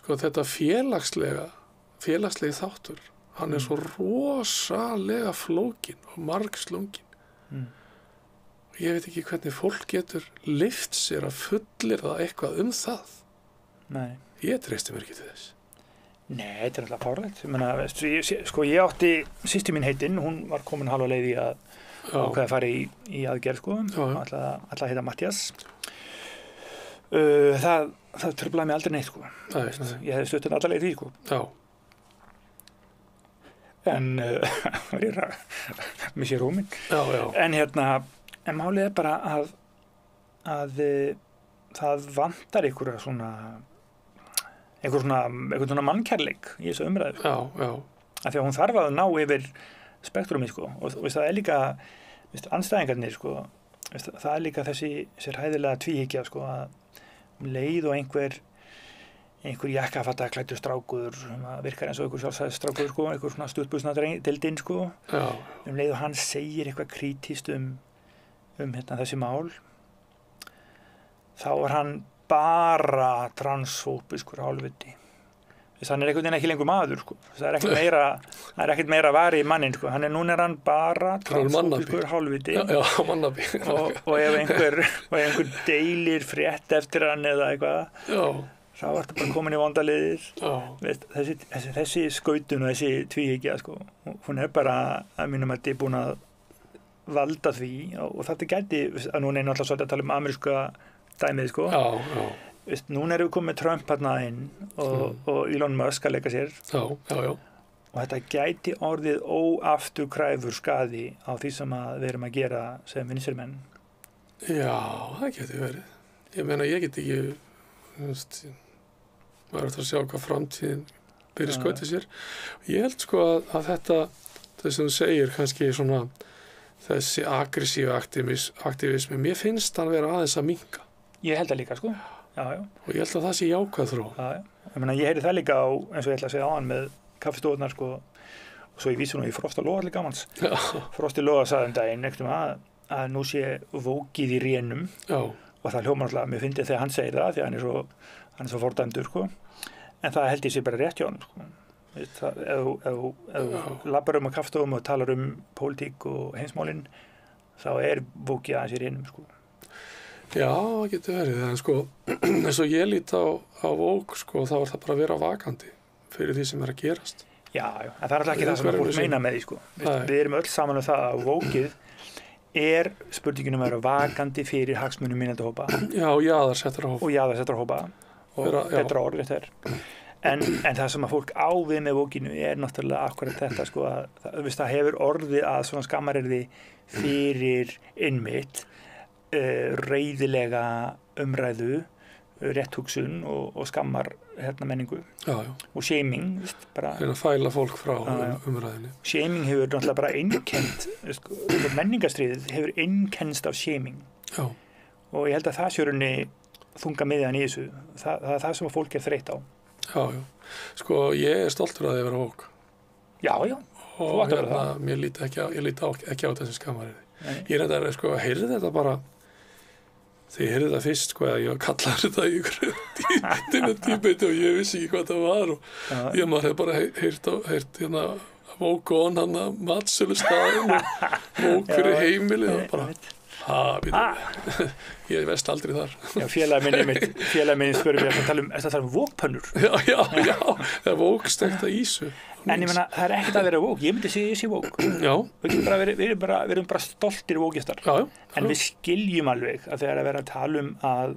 B: þetta félagslegi þáttur, hann svo rosalega flókin og margslungin. Ég veit ekki hvernig fólk getur lyft sér að fullyrða eitthvað það.
A: Nei.
B: Ég treysti mér ekki til þess.
A: Nei, þetta alltaf fárlegt. Ég átti systir mín heitinn, hún var komin halva leið í að ákveða að fara í aðgerð, sko. Alltaf heita Mattias. Það truflaði mig aldrei neitt, sko. Ég hefði stutt alla leið í, sko. En missi róminn. En málið bara að það vantar einhver svona mannkærleik í þessu umræðu.
B: Af
A: því að hún þarf að ná yfir spektrumi sko. Og það líka andstæðingarnir sko, það líka þessi hræðilega tvíhyggja sko, að leið og einhver jakkafata klæddur strákur sem virkar eins og einhver sjálfstæðisstrákur sko, einhver svona stuttbuxnadeildin sko, leið og hann segir eitthvað krítískt þessi mál, þá hann bara transfóbiskur hálfviti. Hann einhvern veginn ekki lengur maður sko. Það ekkert meira vari í mannin sko. Núna hann bara transfóbiskur hálfviti.
B: Já, mannabi.
A: og ef einhver deilir frétt eftir hann eða eitthvað, þá ertu bara komin í vondaliðir. Þessi skautun og þessi tvíhyggja sko, hún bara að mínum að búin að valda því, og þetta gæti að núna náttúrulega svolítið að tala ameríska dæmið sko. Núna erum við komið Trump hérna inn og Elon Musk að leika sér. Og þetta gæti orðið óafturkræfur skaði á því sem við erum að gera sem vinstrimenn.
B: Já, það geti verið. Ég meina, ég get ekki, maður er að sjá hvað framtíðin byrja skautið sér. Ég held sko að þetta, það sem þú segir, kannski svona þessi aggressíva aktivismi, mér finnst hann vera aðeins að minnka.
A: Ég held það líka sko. Já.
B: Og ég held að það sé jákvæð þróun.
A: Já. Ég heyri það líka á, eins og ég ætla að segja á hann með kaffistofurnar sko, og svo ég vísi nú í Frosta Loga allir gamans. Frosti Loga sagði daginn að nú sé vókið í rénum. Og það hljómar alltaf, mér finnst þegar hann segir það, því að hann er svo fordæmdur sko. En það held ég sé bara rétt hjá hann sko. Ef þú labbar á kaffstofum og talar pólitík og heimsmálin, þá vókið aðeins í rénum sko.
B: Já, það getur verið, en sko, eins og ég lít á vók, sko, þá það bara að vera vakandi fyrir því sem að gerast.
A: Já, en það alltaf ekki það sem fólk meina með því, sko. Við erum öll saman það að vókið spurningin að vera vakandi fyrir hagsmunum minnendahópa.
B: Já, jaðarsettra hópa.
A: Og jaðarsettra hópa, og betra orð, þetta En það sem að fólk ávið með vókinu náttúrulega akkurat þetta, sko, að það hefur orðið að svona skammaryrði fyrir innmitt, reiðilega umræðu, rétthugsun og skammar menningu og shaming bara
B: að fæla fólk frá umræðinni.
A: Shaming hefur náttúrulega bara einkennt menningarstríðið hefur einkennst af shaming og ég held að það sé rauninni þunga miðjan í þessu það er það sem fólk þreytt á.
B: Já, sko ég stoltur að þið vera vók.
A: Já,
B: og ég líti ekki á þessi skammaryrði. Ég reyndar sko að heyrði þetta bara þegar ég heyrði þetta fyrst sko að ég kallaði þetta í ykkur tíbeti og ég vissi ekki hvað það var og ég maður hef bara heyrt vók og hann matsölustaðin og vók fyrir heimilið og bara ég veist aldrei þar.
A: Já, félagi minn spurði mér að tala um vókpönnur.
B: Já, það er vókstekta ísu.
A: En ég meina, það er ekkert að vera vók. Ég myndi segja þessi vók.
B: Já.
A: Við erum bara stoltir vókistar.
B: Já.
A: En við skiljum alveg að þegar að vera að tala um að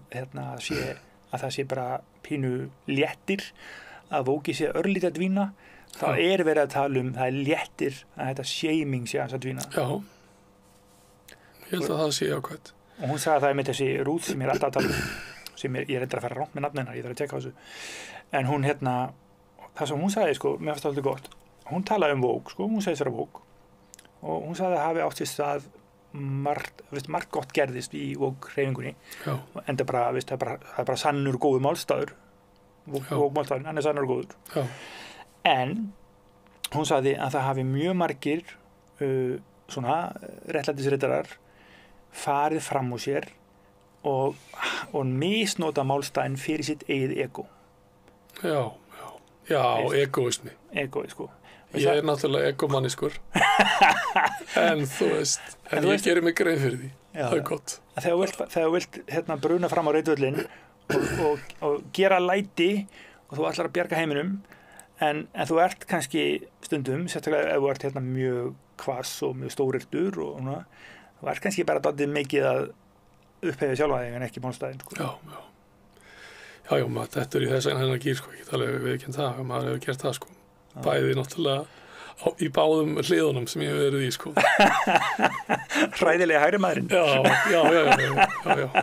A: það sé bara pínu léttir að vóki sé örlítið að dvína. Það er verið að tala um, það er léttir að þetta shaming sé að dvína.
B: Já. Ég held að það sé ákvæmt.
A: Og hún sagði að það er með þessi Ruth sem ég alltaf að tala sem ég reyndar að fara rátt með nafnina, ég þarf að tjekka á þessu. En hún það sem hún sagði, sko, mér fannst það alltaf gott. Hún talaði um vók, sko, hún sagði þessara vók. Og hún sagði að hafi átt sér stað margt gott gerðist í vók-hreyfingunni. En það er bara sannur góður málstaður. Vók-málstaðurinn, hann er sannur góður.
B: Já.
A: En hún sagði að það hafi mjög margir svona réttlætisriddarar farið fram úr sér og misnota málstæðin fyrir sitt eigið ego. Já,
B: egoismi.
A: Sko.
B: Ég er náttúrulega egomanniskur. en þú veist, ég gerir mig grein fyrir því. Það er gott.
A: Þegar þú vilt bruna fram á reitvöllin og gera læti og þú ætlar að bjarga heiminum en þú ert kannski stundum, sérstaklega ef þú ert mjög kvass og mjög stórirtur og þú ert kannski bara dálítið mikið að upphefja sjálfa þig en ekki málstæðin sko.
B: Já, maður þetta í þess hennar gýr sko, ekki alveg viðurkennt það, maður hefur gert það sko. Bæði náttúrulega í báðum hliðunum sem ég hef verið í sko.
A: Hræðilega hægri maðurinn.
B: Já,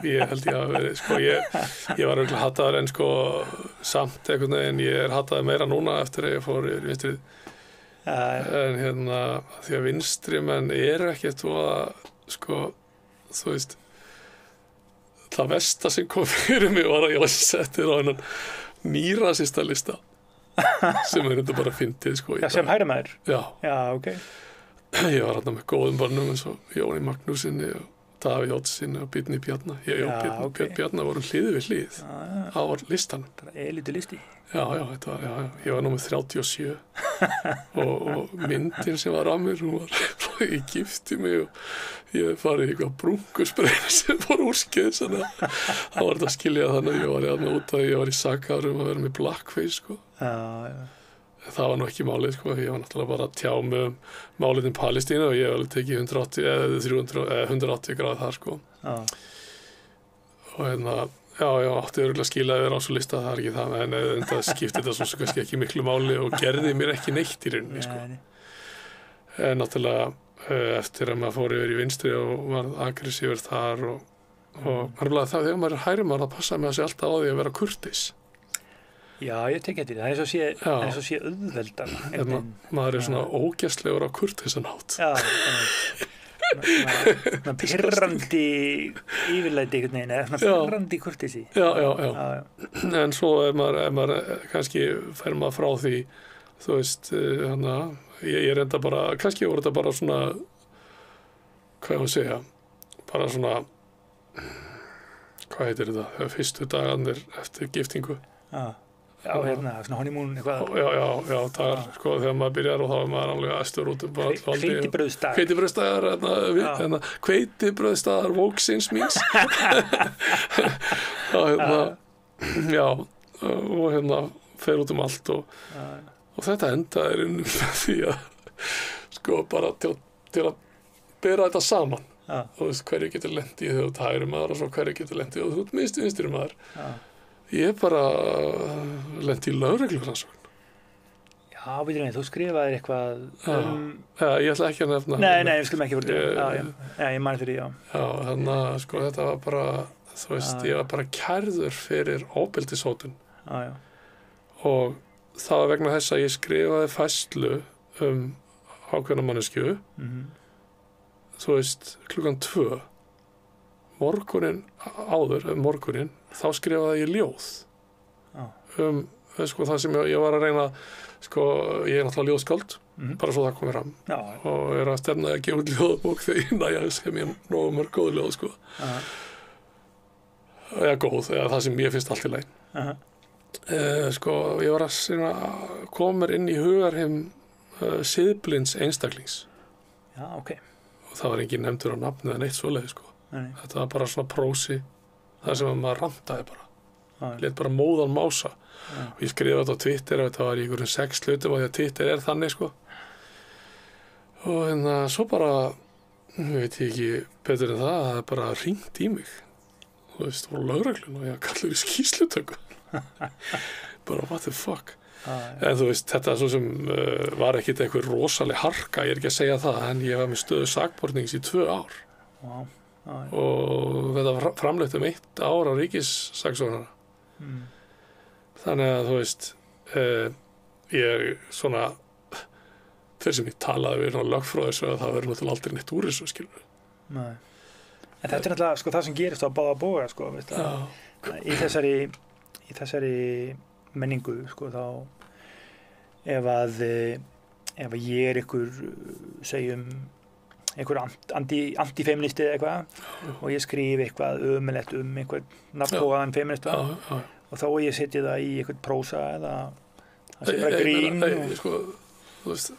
B: ég held ég að verið sko, ég var örugglega hataður en sko samt einhvern veginn, ég hataður meira núna eftir að ég fór í vinstrið. en því að vinstri menn eru ekkert sko, þú veist það versta sem kom fyrir mig var að ég var settir á hennan nýrasista lista sem þetta bara fyndið sko.
A: Já, sem hægrimæður?
B: Já,
A: ok.
B: Ég var hérna með góðum barnum eins og Jóni Magnúsinni og Davíð Oddssyni og Bjarni Bjarna. Bjarni Bjarna voru hlið við hlið á listanum.
A: Það er elítu listi.
B: Já, ég var númer 37 og myndin sem var af mér, hún var ég gifti mig og ég farið í eitthvað brúnkusbreið sem var úrskeiðis, þannig að það var þetta að skilja þannig að ég var hérna út að ég var í sakarum að vera með blackface, sko. Það var nú ekki málið, sko. Ég var náttúrulega bara að tjá mig málið um Palestínu og ég var alveg tekið 180 gráð þar, sko. Og já, átti örugglega skilað yfir á svo lista, það er ekki það, en það skipti þetta svo kannski ekki miklu máli og gerði mér ekki neitt í rauninni, sko. En náttúrulega eftir að maður fór yfir í vinstri og var aggressífur þar og það þegar maður er hægri maður að passa með að sé alltaf á því að vera kurteis. Já,
A: ég tek eftir það. Það er svo sé auðveldar.
B: Maður er svona ógæstlegur á kurteisan hátt.
A: Já, pirrandi yfirlæti einhvern veginn, eða pirrandi kurteisi.
B: Já. En svo ef maður kannski fer maður frá því, þú veist, ég reynda bara, kannski voru þetta bara svona, hvað ég að segja, bara svona, hvað heitir þetta, fyrstu dagarnir eftir giftingu.
A: Já, svona honeymoon eitthvað.
B: Já, það er sko þegar maður byrjar og þá er maður alveg æstur út
A: Hveitibrauðsdagar.
B: Hveitibrauðsdagar vóksins míns. Já, og fer út allt og þetta endaði því að sko bara til að bera þetta saman. Og þú veist hverju getur lent í þegar þú ert hægri maður og svo hverju getur lent í og þú ert vinstri maður. Ég bara lenti í lögreglurannsókn.
A: Já, þú skrifaðir eitthvað
B: ég ætla ekki að nefna.
A: Nei, við skulum ekki fyrir því. Já, ég mani fyrir því, já.
B: Já, þannig að sko þetta var bara, þú veist, ég var bara kærður fyrir ofbeldishótun.
A: Já. Og
B: það var vegna þess að ég skrifaði færslu ákveðna manneskju, þú veist, 2:00. Morguninn, þá skrifaði ég ljóð sko, það sem ég var að reyna, sko, ég er náttúrulega ljóðskáld, bara svo það komið fram og er að stefna að gefa út ljóðabók þegar ég næja sem ég nógu mörg góð ljóð, sko. Eða góð, eða það sem ég finnst allt í lagi. Sko, ég var að koma mér inn í hugarheim siðblinds einstaklings.
A: Já, ok.
B: Og það var engin nefndur á nafni eða neitt svoleiði, sko. Þetta var bara svona prósi þar sem maður rantaði bara lét bara móðan mása og ég skrifaði þetta á Twitter og þetta var í einhverjum 6 hlutum og því að Twitter er þannig, sko. Og svo bara veit ég ekki betur en það er bara hringt í mig, þú veist, voru lögreglun og ég kallar í skýrslutöku bara what the fuck. En þú veist, þetta svo sem var ekkit eitthvað rosaleg harka, ég er ekki að segja það, en ég var með stöðu sakbornings í 2 ár.
A: Wow.
B: Og þetta var framleitt 1 ár á ríkissaksóknara. Þannig að þú veist ég svona fyrir sem ég talaði við lögfróðir svo að það verður náttúrulega aldrei neitt úr þessu, skilur.
A: Nei. En þetta er náttúrulega sko það sem gerist á báða bóga, sko, veist það. Í þessari menningu, sko, þá ef ég er segjum einhver anti-feministi eða eitthvað og ég skrif eitthvað ömulegt einhvern nafnbóðan feminista og þá ég setja það í einhvern prósa eða það sé bara grín
B: sko, þú veist,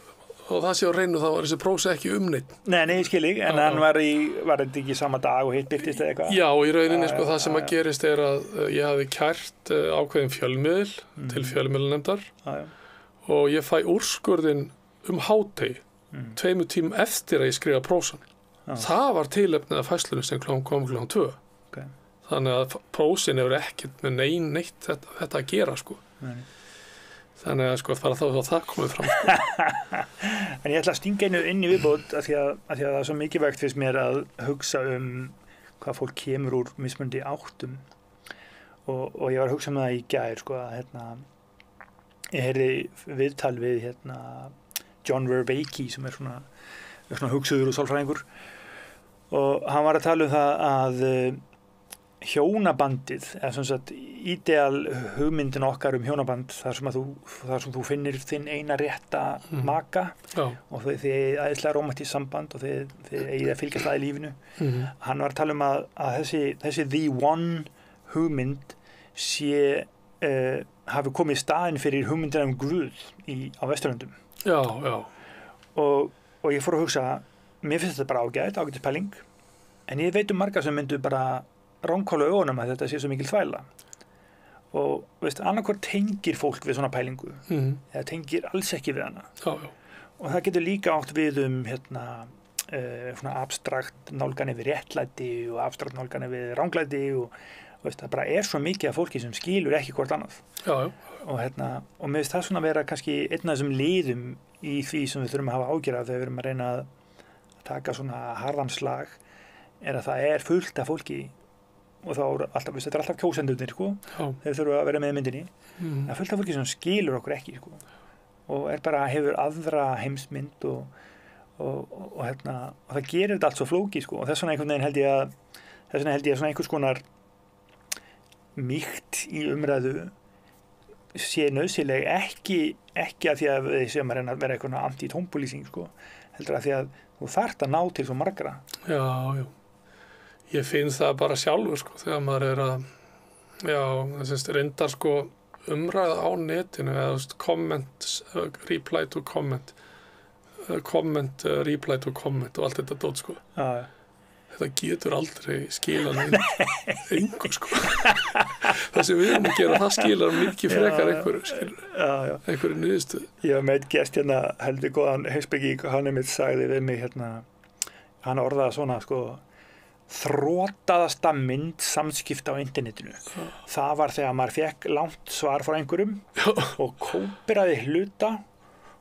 B: og það sé á reynu þá var þessi prósa ekki neitt.
A: Nei, ég skil ekki, en hann var þetta ekki sama dag og hitt birtist eða eitthvað?
B: Já, í rauninni, sko, það sem að gerist er að ég hafi kært ákveðin fjölmiðil til fjölmiðlanefndar og ég fæ úrskurðin hádegi 2 tímum eftir að ég skrifa prósan. Það var tilefnið af færslunum sem kom 2:00.
A: Okay.
B: Þannig að prósin hefur ekkert með neitt þetta að gera, sko.
A: Nei.
B: Þannig að sko það komið fram, sko.
A: En ég ætla að stinga inn í viðbót af því að það er svo mikilvægt fyrst mér að hugsa hvað fólk kemur úr mismunandi áttum og ég var að hugsa með það í gær, sko, að ég heyrði viðtal við John Vervaeke sem svona hugsuður og sálfræðingur og hann var að tala um það að hjónabandið eða sem sagt ideal hugmyndin okkar hjónaband þar sem þú finnir þinn eina rétta maka og þið æðislega rómantískt samband og þið eigið að fylgjast að í lífinu hann var að tala um að þessi the one hugmynd sé hafi komið í staðinn fyrir hugmyndina Guð á Vesturlöndum og ég fór að hugsa mér finnst þetta bara ágætis pæling en ég veit marga sem myndu bara ránkóla augunum að þetta sé svo mikil þvæla og veist, annarkvort tengir fólk við svona pælingu eða tengir alls ekki við hana og það getur líka átt við svona abstrakt nálgani við réttlæti og abstrakt nálgani við ránglæti og veist, það bara svo mikið af fólki sem skilur ekki hvort annað og mér finnst það svona vera kannski einn af þessum liðum í því sem við þurfum að hafa ágjörð af þegar við erum að reyna að taka svona harðan slag að það fullt af fólki og þá alltaf, þetta alltaf kjósendurnir þeir þurfa að vera með myndinni það fullt af fólki sem skilur okkur ekki og bara hefur aðra heimsmynd og það gerir þetta allt svo flókið og þess vegna einhvern veginn held ég svona einhvers konar mýkt í umræðu sé nauðsynleg ekki að því að við séum að reyna að vera eitthvað anti-tómpólýsing heldur að því að þú þarft að ná til svo margra
B: Ég finn það bara sjálfur þegar maður reyndar umræða á netinu eða comment, reply to comment comment, reply to comment og allt þetta dót þetta getur aldrei skilað engu það sem við erum að gera það skilar mikið frekar einhverju niðurstöðu
A: Ég var með einn gest heldur góðan heimspeking og hann sagði við mig hann orðaði svona þrótaðasta mynd samskipta á internetinu það var þegar maður fekk langt svar frá einhverjum og kóperaði hluta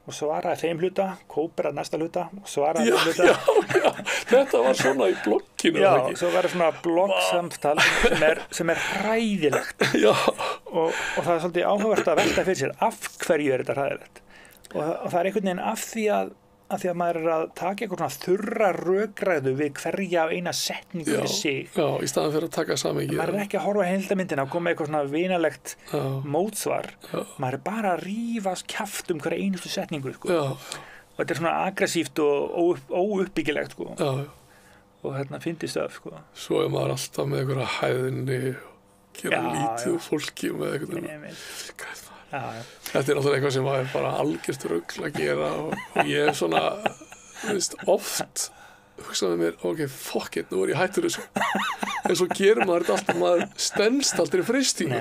A: og svaraði þeim hluta, kóperaði næsta hluta og svaraði þeim hluta
B: þetta var svona í blogginu
A: svo var svona bloggsamtal sem hræðilegt og það svolítið áhugavert að velta fyrir sér af hverju þetta hræðilegt og það einhvern veginn af því að maður að taka eitthvað svona þurra rökræðu við hverja eina setningu við sig
B: í staðan fyrir að taka samhengi
A: maður ekki að horfa heildamyndina og koma eitthvað svona vinalegt mótsvar maður bara að rífast kjaft hverja einustu setningu og þetta svona aggressíft og óuppbyggilegt og fyndið stöf
B: svo maður alltaf með einhverja hæðinni og gera lítið fólki með eitthvað Þetta náttúrulega eitthvað sem maður bara algjört rugl að gera og ég svona oft hugsaði mér fuck it, nú ég hættur þessu en svo gerir maður þetta alltaf maður stenst aldrei fristingu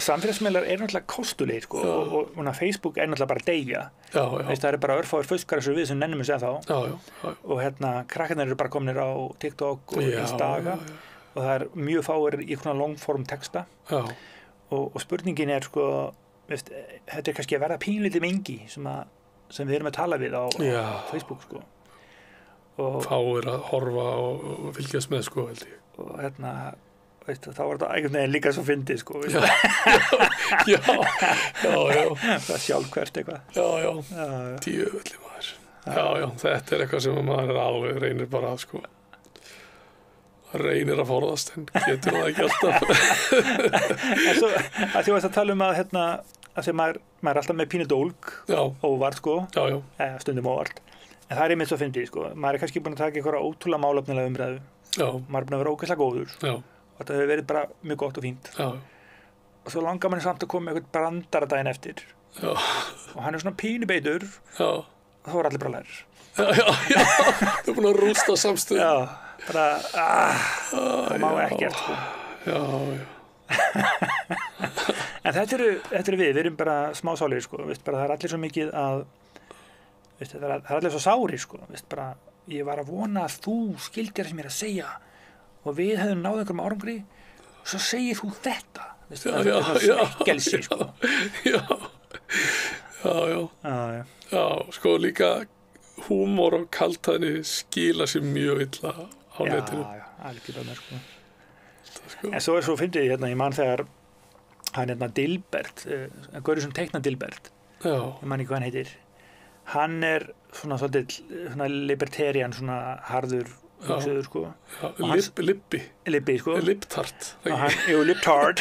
A: Samfélagsmiðlar náttúrulega kostulegir og Facebook náttúrulega bara deyja það bara örfáir fuskar við sem nennum að segja þá og krakkarnir bara komnir á TikTok og Instagram og það mjög fáir í longform texta og spurningin þetta kannski að verða pínlítið mengi sem við erum að tala við á Facebook og
B: fáir að horfa og fylgjast með held ég
A: og þá var þetta einhvern veginn líka svo fyndið
B: já
A: það sjálfhvert eitthvað
B: djöfulli maður þetta eitthvað sem maður alveg reynir bara reynir að forðast en getur það ekki alltaf
A: en svo að því að tala um að því maður alltaf með pínu dólg óvart stundum óvart en það einmitt svo fyndið maður kannski búin að taka einhverja ótrúlega málefnilega umræðu maður búin að vera ógeðslega góður og þetta hefur verið bara mjög gott og fínt og svo langar manni samt að koma með eitthvað brandara daginn eftir og hann svona pínu beitur og þá var allir bara lærir
B: þú er búin að rústa samstöð
A: bara það má ekkert en þetta eru við erum bara smá sálir það er allir svo mikið að það er allir svo sárir bara, ég var að vona að þú skildir sem ég að segja og við hefðum náð einhverjum árangri og svo segir þú þetta það er svona svekkelsi
B: líka húmor og kaltæðni skila sér mjög illa á netinu
A: algjörlega en svo svo fyndið ég man þegar hann Dilbert gaurið sem teikna Dilbert ég man ekki hvað hann heitir hann svona svolítið svona libertarian, svona harður hugsuður, sko.
B: Já, Libbi,
A: sko.
B: Libtard.
A: Jú, Libtard.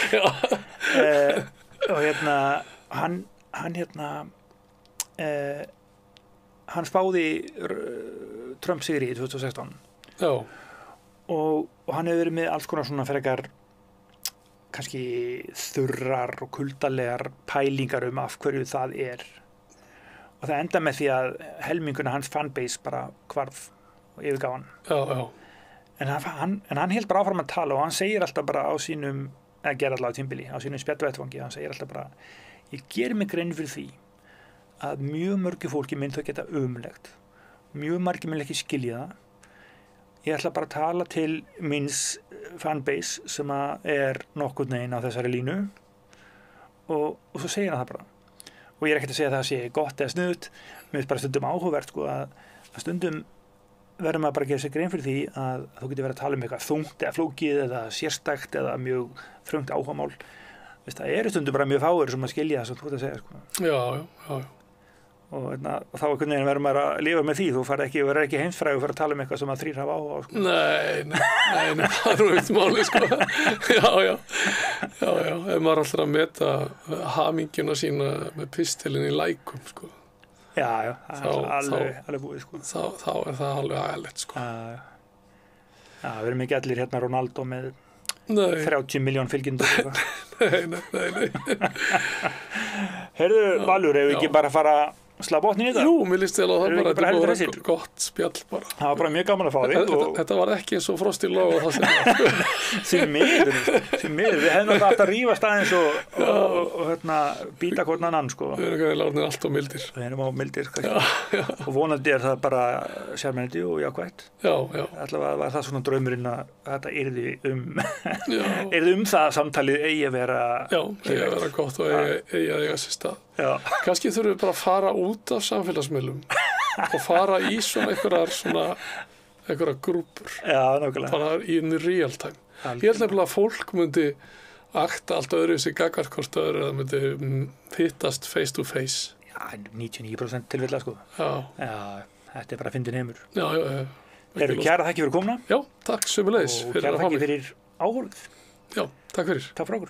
A: Og hann spáði Trump sigri í 2016.
B: Já.
A: Og hann hefur verið með alls konar svona frekar kannski þurrar og kuldalegar pælingar af hverju það og það enda með því að helminguna hans fanbase bara hvarf og yfirgaf hann.
B: Já.
A: En hann hélt bara áfram að tala og hann segir alltaf bara á sínum, eða gera alltaf á tímbili, á sínum spjallvettvangi, hann segir alltaf bara, ég geri mig grein fyrir því að mjög mörgu fólki mynd þau geta umlegt, mjög margir mynd ekki skilja það. Ég ætla bara að tala til minns fanbase sem nokkurn veginn á þessari línu og svo segir hann það bara. Og ég ekkert að segja að það sé gott eða snuðt, mér finnst bara stundum áhugavert, sko, að stundum verður maður bara að gera sér grein fyrir því að þú getur verið að tala um eitthvað þungt eða flókið eða sérstakt eða mjög þröngt áhugamál. Það stundum bara mjög fáir sem að skilja það sem þú ert að segja, sko.
B: Já.
A: Og þá einhvern veginn verður maður að lifa með því, þú verður ekki heimsfrægur fyrir að tala um eitthvað sem að 3 hafa áhuga á, sko.
B: Nei, það eitt máli, sko. Já, ef maður alltaf að meta hamingjuna sína með pistilin í lækum, sko.
A: Já, það alveg búið, sko.
B: Þá það alveg agalegt, sko.
A: Já, við erum ekki allir hérna Ronaldo með 30 miljón fylgjendur.
B: Nei.
A: Heyrðu, Valur, ef við ekki bara fara slá botnin í þetta?
B: Jú, mér líst vel á það bara, þetta var gott spjall bara.
A: Það var bara mjög gaman að fá þig.
B: Þetta var ekki eins og Frost í lóð og það sem.
A: Því miður, við hefðum alltaf að rífast aðeins og býta hvort annan, sko.
B: Við erum ekki látnir allt á mildir.
A: Við erum á mildir, kannski. Og vonandi það bara sjálfmennandi og jákvætt.
B: Já.
A: Allavega var það svona draumurinn að þetta yrði það samtalið eigi að vera.
B: Já, eigi að vera gott og eigi að eiga sér stað. Kannski þurfum við bara að fara út af samfélagsmiðlum og fara í svona einhverjar grúpur.
A: Já, nákvæmlega.
B: Bara í real time. Ég held nefnilega að fólk myndi akta allt öðruvísi gagnvart hvort öðru eða myndi hittast face to face.
A: Já, 99% tilfella, sko. Já, þetta bara fyndin heimur.
B: Já.
A: Kæra þakki fyrir komuna.
B: Já, takk sömuleiðis.
A: Og kæra þakki fyrir áhorfið.
B: Já, takk fyrir.
A: Takk fyrir okkur.